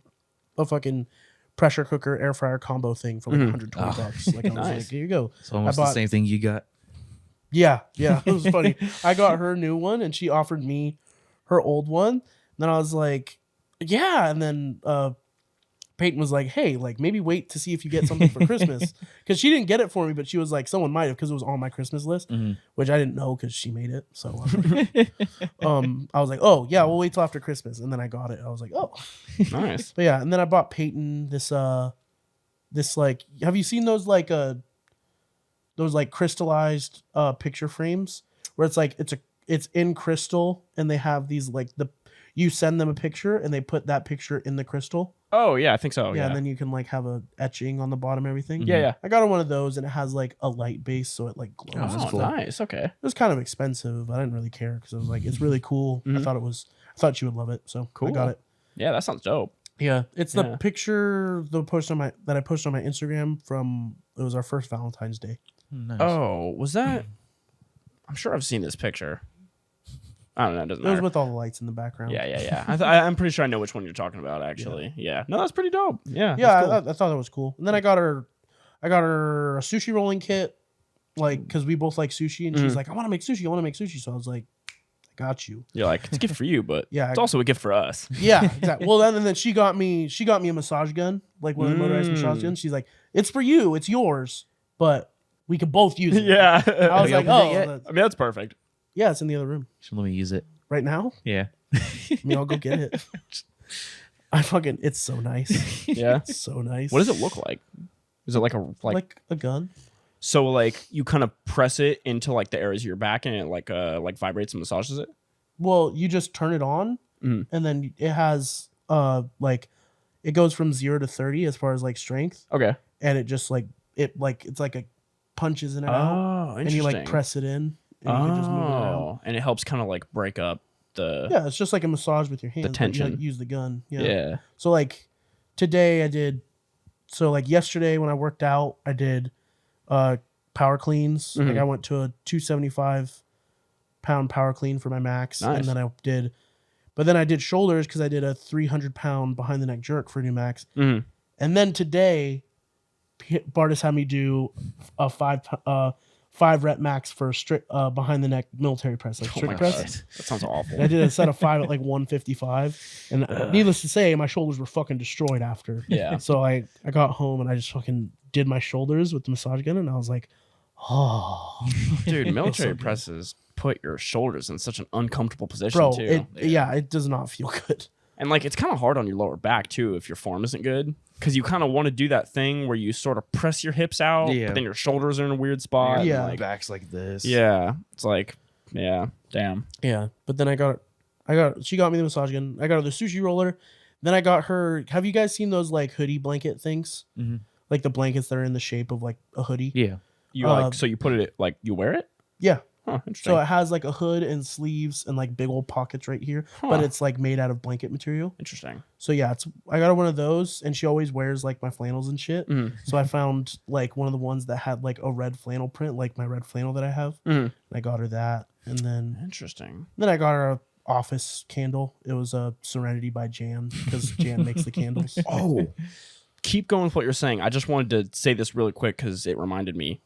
a fucking pressure cooker air fryer combo thing for like $120. Like I was Nice. like, here you go. It's almost the bought- same thing you got. Yeah, it was funny. I got her new one and she offered me her old one. And then I was like, yeah. And then Peyton was like, hey, like maybe wait to see if you get something for Christmas. Because she didn't get it for me, but she was like, someone might have because it was on my Christmas list, which I didn't know because she made it. So I was like, oh, yeah, we'll wait till after Christmas. And then I got it. I was like, oh. Nice. But yeah, and then I bought Peyton this like, have you seen those like crystallized picture frames where it's like it's in crystal and they have these like you send them a picture and they put that picture in the crystal. Oh, yeah, I think so. Yeah, and then you can like have a etching on the bottom and everything. Yeah. I got her one of those and it has like a light base so it like glows. Oh, that's cool. nice. Okay. It was kind of expensive, but I didn't really care because I was like, it's really cool. I thought she would love it, so Cool. I got it. Yeah, that sounds dope. Yeah, it's the Yeah. picture that I posted on my Instagram from it was our first Valentine's Day. Nice. Oh, was that? I'm sure I've seen this picture. I don't know. It doesn't It was matter. with all the lights in the background. Yeah. I'm pretty sure I know which one you're talking about. Actually, yeah. No, that's pretty dope. Yeah. Yeah, that's cool. I thought that was cool. And then I got her a sushi rolling kit, like because we both like sushi, and she's like, I want to make sushi. So I was like, I got you. You're like, it's a gift for you, but Yeah, it's also a gift for us. Yeah, exactly. Well, then she got me a massage gun, like one of the motorized massage guns. She's like, it's for you, it's yours, but we can both use it. Yeah. I was you like, opened it oh, yet? I mean, that's perfect. yeah, it's in the other room Should let me use it. right now. Yeah. I mean, I'll go get it. It's so nice. Yeah. It's so nice. What does it look like? Is it like a like a gun? so like you kind of press it into like the areas of your back and it like vibrates and massages it? Well, you just turn it on, and then it has like it goes from 0 to 30 as far as like strength, Okay. and it just it's like a punches in and out, Oh, interesting. and you like press it in, and you can just move it around. And it helps kind of like break up the Yeah, it's just like a massage with your hands. but tension. You like, use the gun. yeah. So like today I did. So like yesterday when I worked out, I did power cleans. Like I went to a 275-pound power clean for my max, Nice. and then I did shoulders because I did a 300-pound behind the neck jerk for new max. Mhm. And then today, Bartis had me do a 5 rep max for strict behind the neck military press, like strict press. That sounds awful. And I did a set of 5 at like 155, and needless to say, my shoulders were fucking destroyed after. Yeah. So I got home and I just fucking did my shoulders with the massage gun, and I was like, oh, Dude, military so good. presses put your shoulders in such an uncomfortable position Bro, too. it does not feel good. And like it's kind of hard on your lower back too if your form isn't good, because you kind of want to do that thing where you sort of press your hips out, but then your shoulders are in a weird spot. Yeah. and, like, back's like this. yeah. It's like, yeah, damn. Yeah, but then she got me the massage gun. I got her the sushi roller. Then I got her. Have you guys seen those like hoodie blanket things? Mhm. Like the blankets that are in the shape of like a hoodie. Yeah. You like so you put it like you wear it? Yeah. Huh, interesting. So it has like a hood and sleeves and like big old pockets right here, but Huh. it's like made out of blanket material. Interesting. So yeah, I got her one of those, and she always wears like my flannels and shit. Mhm. So I found like one of the ones that had like a red flannel print, like my red flannel that I have. Mhm. And I got her that, and then Interesting. I got her a office candle. It was a Serenity by Jan, because Jan makes the candles. Oh, keep going with what you're saying. I just wanted to say this really quick because it reminded me.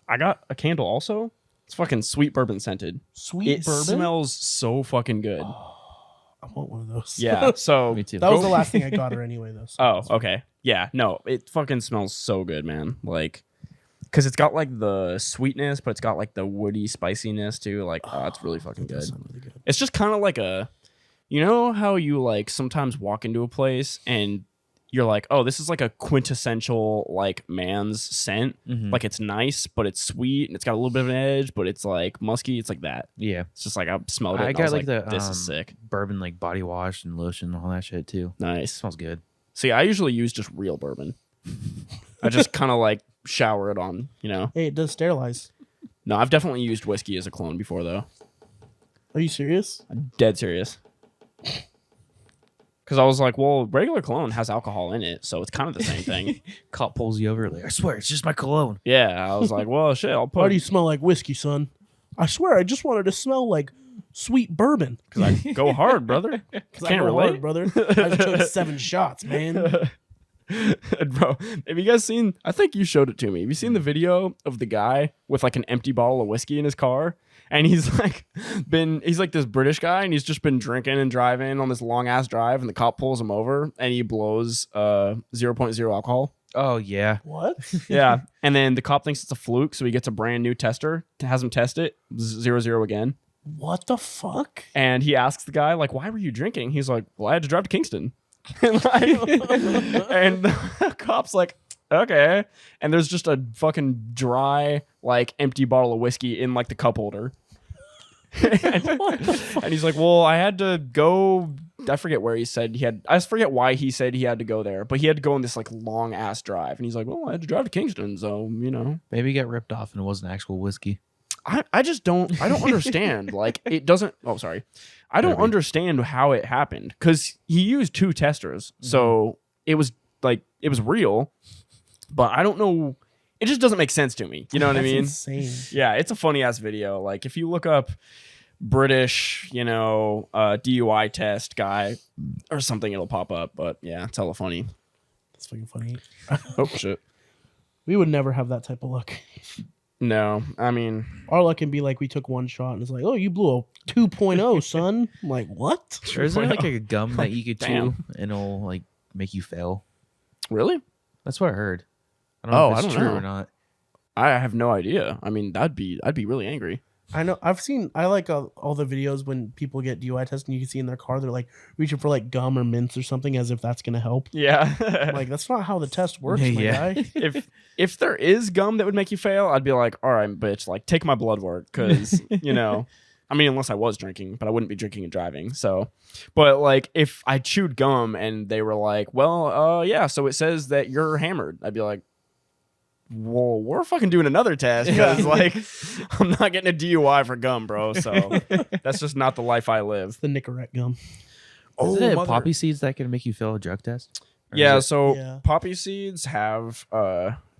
I got a candle also. It's fucking sweet bourbon scented. Sweet It bourbon. smells so fucking good. I want one of those. Yeah. So Me too. That was the last thing I got her anyway, though. So Oh, okay. Yeah. No, it fucking smells so good, man. Like, because it's got like the sweetness, but it's got like the woody spiciness too. Like, oh, it's really fucking that good. does sound really good. It's just kind of like you know how you like sometimes walk into a place and you're like, oh, this is like a quintessential like man's scent. Mhm. Like it's nice, but it's sweet and it's got a little bit of an edge, but it's like musky. It's like that. Yeah. It's just like I smelled it. I and got was like the this is sick. bourbon like body wash and lotion and all that shit too. Nice. Smells good. See, I usually use just real bourbon. I just kind of like shower it on, you know. Hey, it does sterilize. No, I've definitely used whiskey as a cologne before though. Are you serious? Dead serious. Because I was like, well, regular cologne has alcohol in it, so it's kind of the same thing. Cop pulls you over like, I swear it's just my cologne. Yeah, I was like, well, shit, I'll Why put do you smell like whiskey, son? I swear, I just wanted to smell like sweet bourbon. because I go hard, brother. Because I Can't go hard, relate. brother. I just took 7 shots, man. Bro, have you guys seen? I think you showed it to me. Have you seen the video of the guy with like an empty bottle of whiskey in his car? And he's like this British guy, and he's just been drinking and driving on this long ass drive, and the cop pulls him over, and he blows 0.0 alcohol. Oh yeah. What? Yeah, and then the cop thinks it's a fluke, so he gets a brand new tester, has him test it, 0.0 again. What the fuck? And he asks the guy like, "Why were you drinking?" He's like, "Well, I had to drive to Kingston." and, and the cop's like, okay. And there's just a fucking dry, like, empty bottle of whiskey in like the cup holder. and he's like, well, I had to go. I forget where he said he had. I forget why he said he had to go there, but he had to go on this like long ass drive. And he's like, well, I had to drive to Kingston, so you know. Maybe he got ripped off and it wasn't actual whiskey. I just don't. I don't understand. Like it doesn't. Oh, sorry. I don't Maybe. understand how it happened because he used 2 testers, so it was like it was real, but I don't know. It just doesn't make sense to me. You know what I That's mean? insane. Yeah, it's a funny ass video. Like if you look up British, DUI test guy or something, it'll pop up. But yeah, it's hella funny. That's fucking funny. Oh shit. We would never have that type of luck. No, I mean, Our luck can be like we took 1 shot and it's like, oh, you blew a 2.0, son. I'm like, what? Or is there like a gum that you could chew Damn. and it'll like make you fail? really? That's what I heard. I don't know if I it's don't true know. or not. I have no idea. I mean, I'd be really angry. I know. I like all the videos when people get DUI tested and you can see in their car, they're like reaching for like gum or mints or something as if that's going to help. Yeah. I'm like, that's not how the test works, my Yeah. guy. if there is gum that would make you fail, I'd be like, all right, bitch, like take my blood work because I mean, unless I was drinking, but I wouldn't be drinking and driving. So, but like if I chewed gum and they were like, well, yeah, so it says that you're hammered, I'd be like, well, we're fucking doing another test because like I'm not getting a DUI for gum, bro. So that's just not the life I live. The Nicorette gum. Isn't it poppy seeds that can make you fail a drug test? Or Yeah, is it- so Yeah. poppy seeds have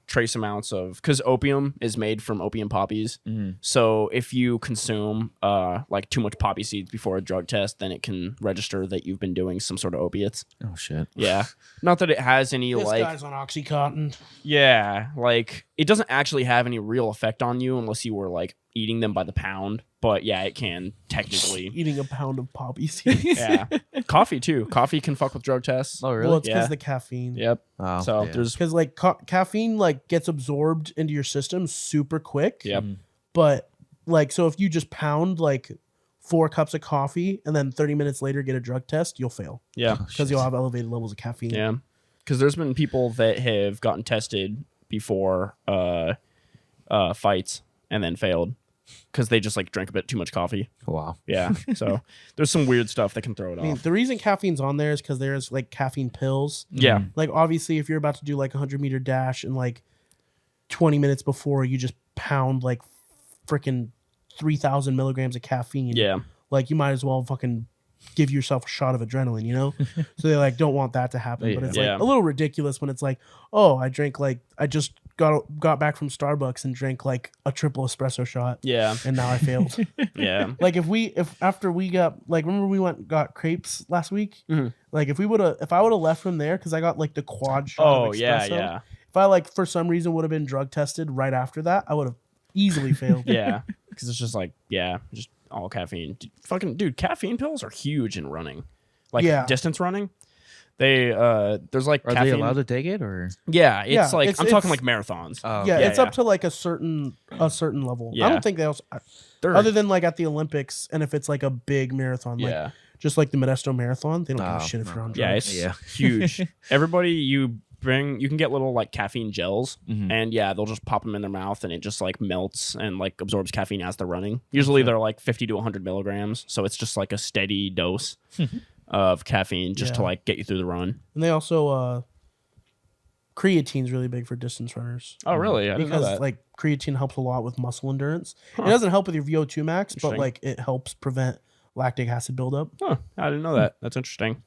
trace amounts of, because opium is made from opium poppies. Mhm. So if you consume like too much poppy seeds before a drug test, then it can register that you've been doing some sort of opiates. Oh shit. Yeah. Not that it has any This like, guy's on Oxycontin. yeah, like it doesn't actually have any real effect on you unless you were like eating them by the pound. But yeah, it can technically. Eating a pound of poppy seeds. Yeah. Coffee too. Coffee can fuck with drug tests. Oh really? Well, it's because Yeah. the caffeine. Yep. Oh, So yeah. there's. Because like caffeine like gets absorbed into your system super quick. Yep. Mhm. But like, so if you just pound like 4 cups of coffee and then 30 minutes later get a drug test, you'll fail Yeah. because you'll have elevated levels of caffeine. Yeah. Because there's been people that have gotten tested before fights and then failed because they just like drank a bit too much coffee. Wow. Yeah. So there's some weird stuff that can throw it I mean, off. the reason caffeine's on there is because there's like caffeine pills. Yeah. Like obviously, if you're about to do like a 100-meter dash and like 20 minutes before you just pound like freaking 3,000 milligrams of caffeine. Yeah. Like you might as well fucking give yourself a shot of adrenaline, you know? So they like don't want that to happen. But it's Yeah. like a little ridiculous when it's like, oh, I just got back from Starbucks and drank like a triple espresso shot. Yeah. And now I failed. Yeah. Like if after we got like, remember we got crepes last week? Mhm. Like if I would have left from there, because I got like the quad shot of espresso. Yeah. If I like for some reason would have been drug tested right after that, I would have easily failed. Yeah. Because it's just like, just all caffeine. Dude, caffeine pills are huge in running. Like distance running. They there's like Are caffeine. they allowed to take it or? Yeah, it's like it's- I'm talking like marathons. Oh, Yeah, Yeah, it's yeah. up to like a certain level. Yeah. I don't think they also They're- other than like at the Olympics and if it's like a big marathon, like yeah. just like the Modesto Marathon, they don't give a Oh, shit if you're on drugs. Yeah, it's Yeah. huge. Everybody you can get little like caffeine gels Mhm. and they'll just pop them in their mouth and it just like melts and like absorbs caffeine as they're running. Usually they're like 50 to 100 milligrams. So it's just like a steady dose of caffeine just to Yeah. like get you through the run. And they also creatine's really big for distance runners. Oh, really? I didn't know Because that. like creatine helps a lot with muscle endurance. Huh. It doesn't help with your VO2 max, but Interesting. like it helps prevent lactic acid buildup. Huh, I didn't know that. That's interesting.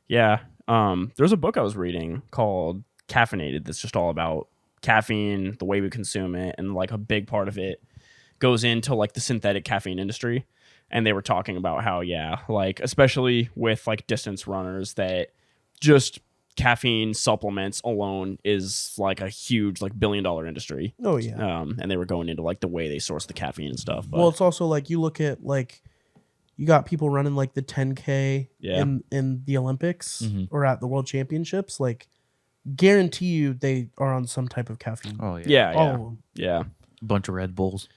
Yeah. There's a book I was reading called Caffeinated that's just all about caffeine, the way we consume it, and like a big part of it goes into like the synthetic caffeine industry. And they were talking about how, like especially with like distance runners, that just caffeine supplements alone is like a huge like $1 billion industry. Oh yeah. And they were going into like the way they source the caffeine and stuff. But Well, it's also like you look at like you got people running like the 10K Yeah. in the Olympics Mhm. or at the World Championships. Like, guarantee you they are on some type of caffeine. Oh yeah. yeah, All yeah, of them. yeah. Bunch of Red Bulls.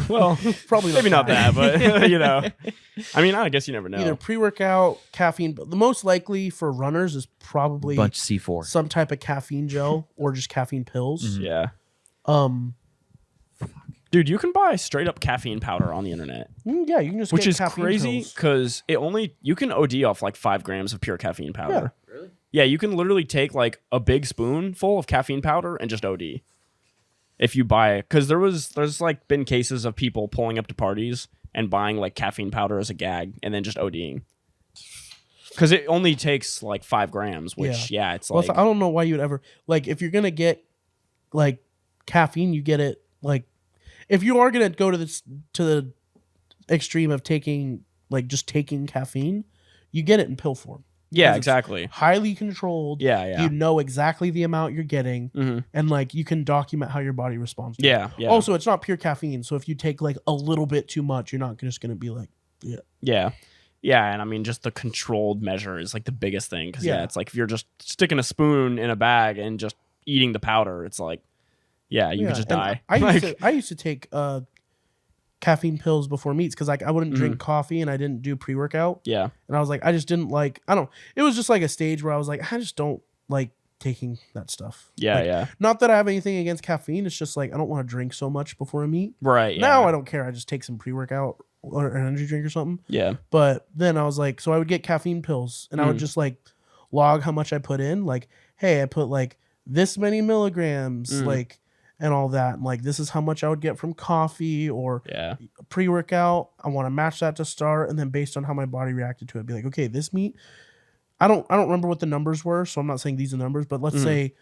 Well, Probably maybe not that, that. but I mean, I guess you never know. Either pre-workout, caffeine. But the most likely for runners is probably Bunch C4. some type of caffeine gel or just caffeine pills. Mhm. Yeah. Um, Dude, you can buy straight up caffeine powder on the internet, yeah, you can just which get is caffeine crazy pills. because you can OD off like 5 grams of pure caffeine powder. Really? Yeah, you can literally take like a big spoonful of caffeine powder and just OD if you buy it. Because there's like been cases of people pulling up to parties and buying like caffeine powder as a gag and then just ODing. Because it only takes like 5 grams, which it's Well, like I don't know why you would ever like if you're gonna get like caffeine, you get it like if you are gonna go to the extreme of taking like just taking caffeine, you get it in pill form. yeah, because it's exactly. Highly controlled. Yeah. You know exactly the amount you're getting, hmm and like you can document how your body responds to it. Yeah. Also, it's not pure caffeine, so if you take like a little bit too much, you're not just gonna be like, Yeah. Yeah, and I mean, just the controlled measure is like the biggest thing because Yeah. it's like if you're just sticking a spoon in a bag and just eating the powder, it's like, you could just and die. I used to take caffeine pills before meets because like I wouldn't drink coffee and I didn't do pre-workout, yeah, and I was like I just didn't like it was just like a stage where I was like I just don't like taking that stuff. yeah, Like, yeah, Not that I have anything against caffeine. It's just like I don't want to drink so much before a meet. right. Yeah. Now I don't care. I just take some pre-workout or an energy drink or something. yeah, But then I was like, so I would get caffeine pills and I would just like log how much I put in. Like, hey, I put like this many milligrams, like, and all that. And like, this is how much I would get from coffee or yeah, pre-workout. I want to match that to start. And then based on how my body reacted to it, be like, okay, this meat, I don't remember what the numbers were. So I'm not saying these are numbers, but let's say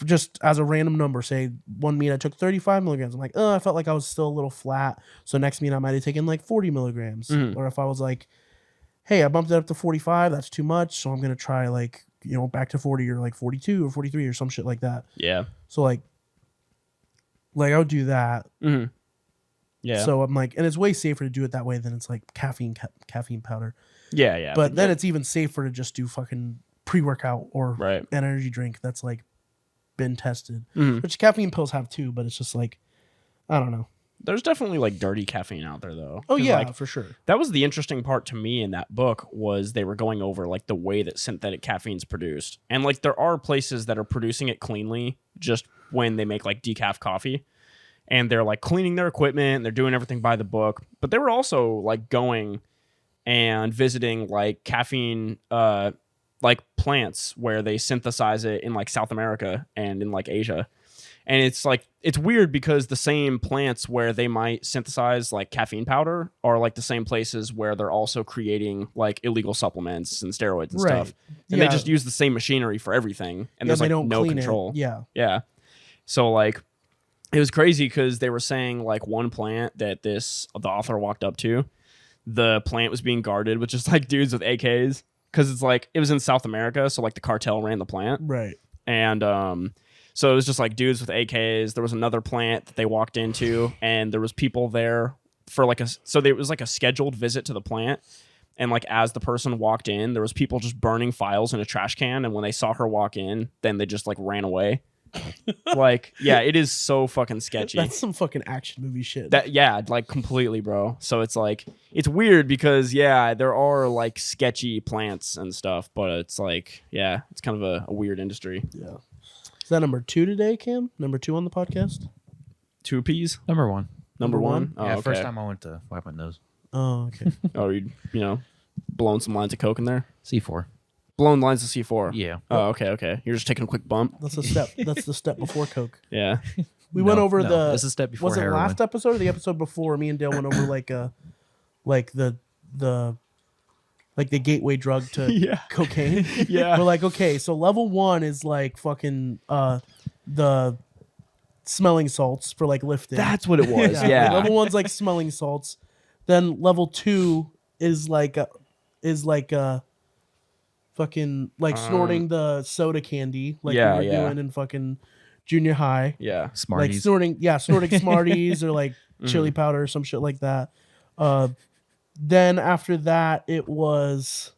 just as a random number, say one meat I took 35 milligrams. I'm like, oh, I felt like I was still a little flat. So next meat I might have taken like 40 milligrams. Or if I was like, hey, I bumped it up to 45, that's too much. So I'm going to try like, back to 40 or like 42 or 43 or some shit like that. yeah, So like I would do that. yeah, So I'm like, and it's way safer to do it that way than it's like caffeine powder. yeah. But then it's even safer to just do fucking pre-workout or Right. an energy drink that's like been tested, Mhm. which caffeine pills have too. But it's just like, I don't know. There's definitely like dirty caffeine out there though. Oh 'Cause, yeah, like, for sure. that was the interesting part to me in that book was they were going over like the way that synthetic caffeine's produced. And like there are places that are producing it cleanly just when they make like decaf coffee. And they're like cleaning their equipment, they're doing everything by the book. But they were also like going and visiting like caffeine like plants where they synthesize it in like South America and in like Asia. And it's like, it's weird because the same plants where they might synthesize like caffeine powder are like the same places where they're also creating like illegal supplements and steroids and stuff. And they just use the same machinery for everything. And there's like no control. Yeah. Yeah. So like, it was crazy because they were saying like one plant that the author walked up to, the plant was being guarded with just like dudes with AKs. Cause it's like, it was in South America. So like the cartel ran the plant. Right. And, so it was just like dudes with AKs. There was another plant that they walked into, and there was people there for like it was like a scheduled visit to the plant. And like as the person walked in, there was people just burning files in a trash can. And when they saw her walk in, then they just like ran away. Like, yeah, it is so fucking sketchy. That's some fucking action movie shit. Yeah, like completely, bro. So it's like, it's weird because yeah, there are like sketchy plants and stuff, but it's like, yeah, it's kind of a weird industry. Yeah. Is that number 2 today, Cam? Number 2 on the podcast? 2 P's? Number 1. Number one? Oh, Yeah, okay. first time I went to wipe my nose. Oh, okay. Oh, you know, blowing some lines of coke in there? C4. Blowing lines of C4? Yeah. Oh, okay. You're just taking a quick bump? That's a step. That's the step before Coke. Yeah. We went over this is a step before was it heroin. last episode or the episode before? Me and Dale went over like the gateway drug to Yeah. cocaine. Yeah. We're like, okay, so level 1 is like fucking the smelling salts for like lifting. That's what it was. like, Yeah. level 1's like smelling salts. Then level 2 is like fucking like snorting the soda candy like we were doing in fucking junior high. Yeah. Smarties. Like snorting Smarties or like chili powder or some shit like that. Then after that, it was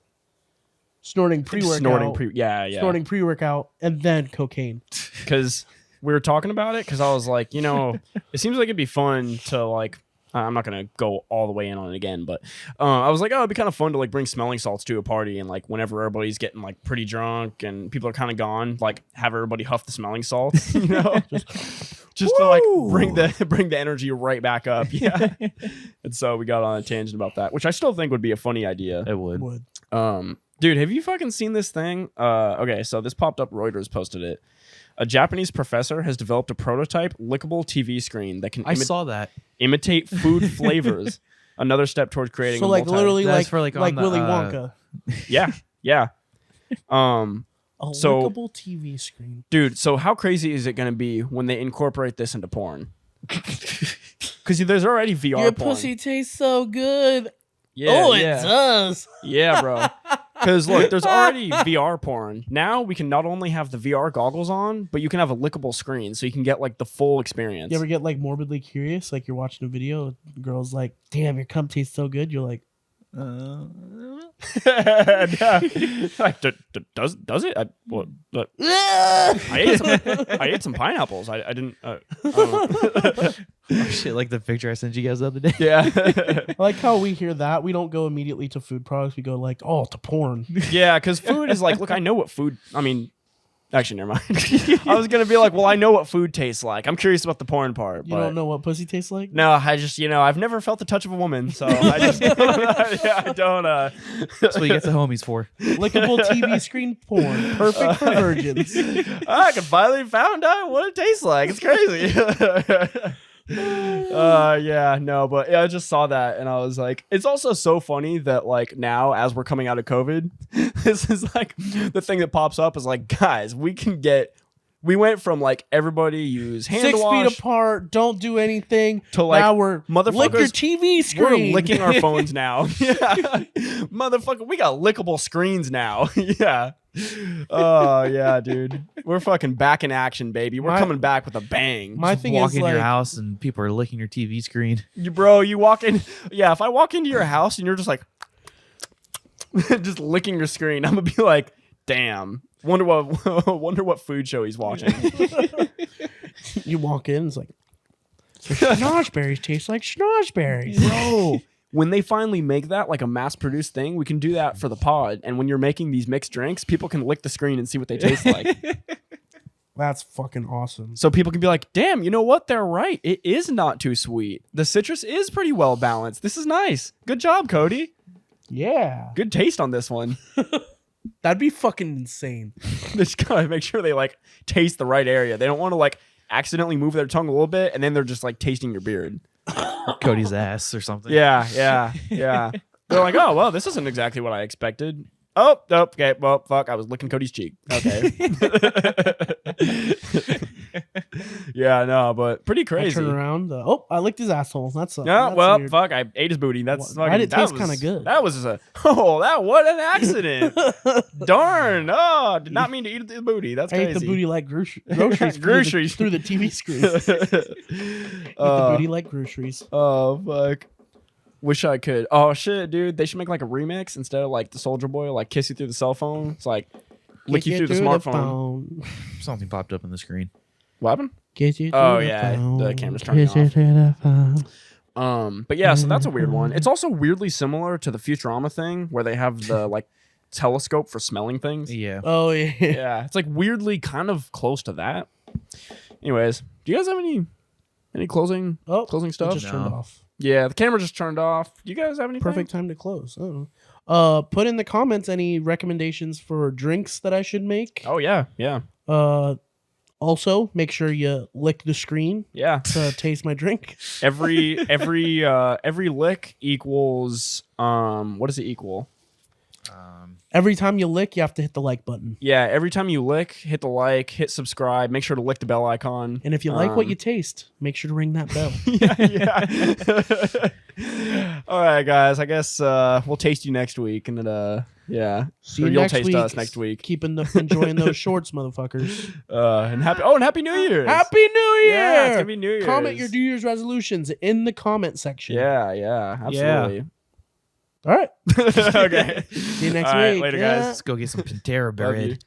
snorting pre-workout. Snorting pre-workout, and then cocaine. Because we were talking about it, because I was like, you know, it seems like it'd be fun to like, I'm not going to go all the way in on it again, but I was like, oh, it'd be kind of fun to like bring smelling salts to a party, and like whenever everybody's getting like pretty drunk and people are kind of gone, like have everybody huff the smelling salts, you know? Just to like bring the energy right back up. Yeah. And so we got on a tangent about that, which I still think would be a funny idea. It would. Dude, have you fucking seen this thing? Okay, so this popped up. Reuters posted it. A Japanese professor has developed a prototype lickable TV screen that can saw that. imitate food flavors. Another step towards creating So like literally That's like for, like, on the, Willy Wonka. Yeah. A So- lickable TV screen. Dude, so how crazy is it going to be when they incorporate this into porn? Because there's already VR Your porn. pussy tastes so good. Yeah, It does. Yeah, bro. Because look, there's already VR porn. Now we can not only have the VR goggles on, but you can have a lickable screen, so you can get like the full experience. You ever get like morbidly curious? Like you're watching a video, the girl's like, "Damn, your cum tastes so good." You're like, Like, does it? I ate some pineapples. I didn't. I don't know. Oh, shit, like the picture I sent you guys the other day. Yeah. I like how we hear that. We don't go immediately to food products. We go like, oh, to porn. Yeah, because food is like, look, I know what food. I mean, actually, never mind. I was gonna be like, well, I know what food tastes like. I'm curious about the porn part. You but don't know what pussy tastes like? No, I just, I've never felt the touch of a woman, so I just, I don't. That's what you get the homies for. Lickable TV screen porn. Perfect for virgins. I can finally found out what it tastes like. It's crazy. Yeah, no, but yeah, I just saw that and I was like, it's also so funny that like now as we're coming out of COVID, this is like the thing that pops up is like, guys, we went from like everybody use hand 6 wash feet apart, don't do anything. to like now we're motherfuckers, lick your TV screen. we're licking our phones now. Yeah. Motherfucker, we got lickable screens now. Yeah. Oh yeah, dude. We're fucking back in action, baby. We're coming back with a bang. My Just thing walk is in like, your house and people are licking your TV screen. You walk in. Yeah, if I walk into your house and you're just like just licking your screen, I'm gonna be like, damn. Wonder what food show he's watching. you walk in, it's like, So schnozberries taste like schnozberries. Bro, when they finally make that like a mass-produced thing, we can do that for the pod. And when you're making these mixed drinks, people can lick the screen and see what they taste like. That's fucking awesome. So people can be like, damn, you know what? They're right. It is not too sweet. The citrus is pretty well balanced. This is nice. Good job, Cody. Yeah. Good taste on this one. That'd be fucking insane. They just gotta make sure they like taste the right area. They don't want to like accidentally move their tongue a little bit and then they're just like tasting your beard. Cody's ass or something. Yeah. They're like, oh, well, this isn't exactly what I expected. Oh, okay. Well, fuck. I was licking Cody's cheek. Okay. Yeah, no, but pretty I crazy. turn around. I licked his asshole. That's Yeah, that's weird. fuck. I ate his booty. That's Why fucking, did it taste kinda good? That was what an accident. Darn. Oh, did not mean to eat the booty. That's I crazy. ate the booty like groceries. Groceries. through the TV screen. Eat the booty like groceries. Oh, fuck. Wish I could. Oh, shit, dude. They should make like a remix instead of like the Soldier Boy, like kiss you through the cell phone. It's like lick you through the smartphone. Something popped up on the screen. What happened? Kiss you through Oh, the yeah. phone. The camera's turning Kiss you off. through the phone. But yeah, so that's a weird one. It's also weirdly similar to the Futurama thing where they have the like telescope for smelling things. Yeah. Oh yeah. Yeah, it's like weirdly kind of close to that. Anyways, do you guys have any closing It stuff? just turned No. off. Yeah, the camera just turned off. Do you guys have anything? Perfect time to close. I don't know. Put in the comments any recommendations for drinks that I should make. Oh yeah. Also, make sure you lick the screen Yeah. to taste my drink. Every lick equals what does it equal? Every time you lick, you have to hit the like button. Yeah, every time you lick, hit the like, hit subscribe, make sure to lick the bell icon. And if you like what you taste, make sure to ring that bell. Yeah. All right, guys. I guess we'll taste you next week, and yeah. See Or you you'll next taste week. us next week. Enjoying those shorts, motherfuckers. And happy New Year's. Happy New Year! Yeah, it's gonna be New Year's. Comment your New Year's resolutions in the comment section. Yeah, absolutely. All right. Okay. See you next All right, week. later, Yeah. guys. Let's go get some Pantera Love you. bread.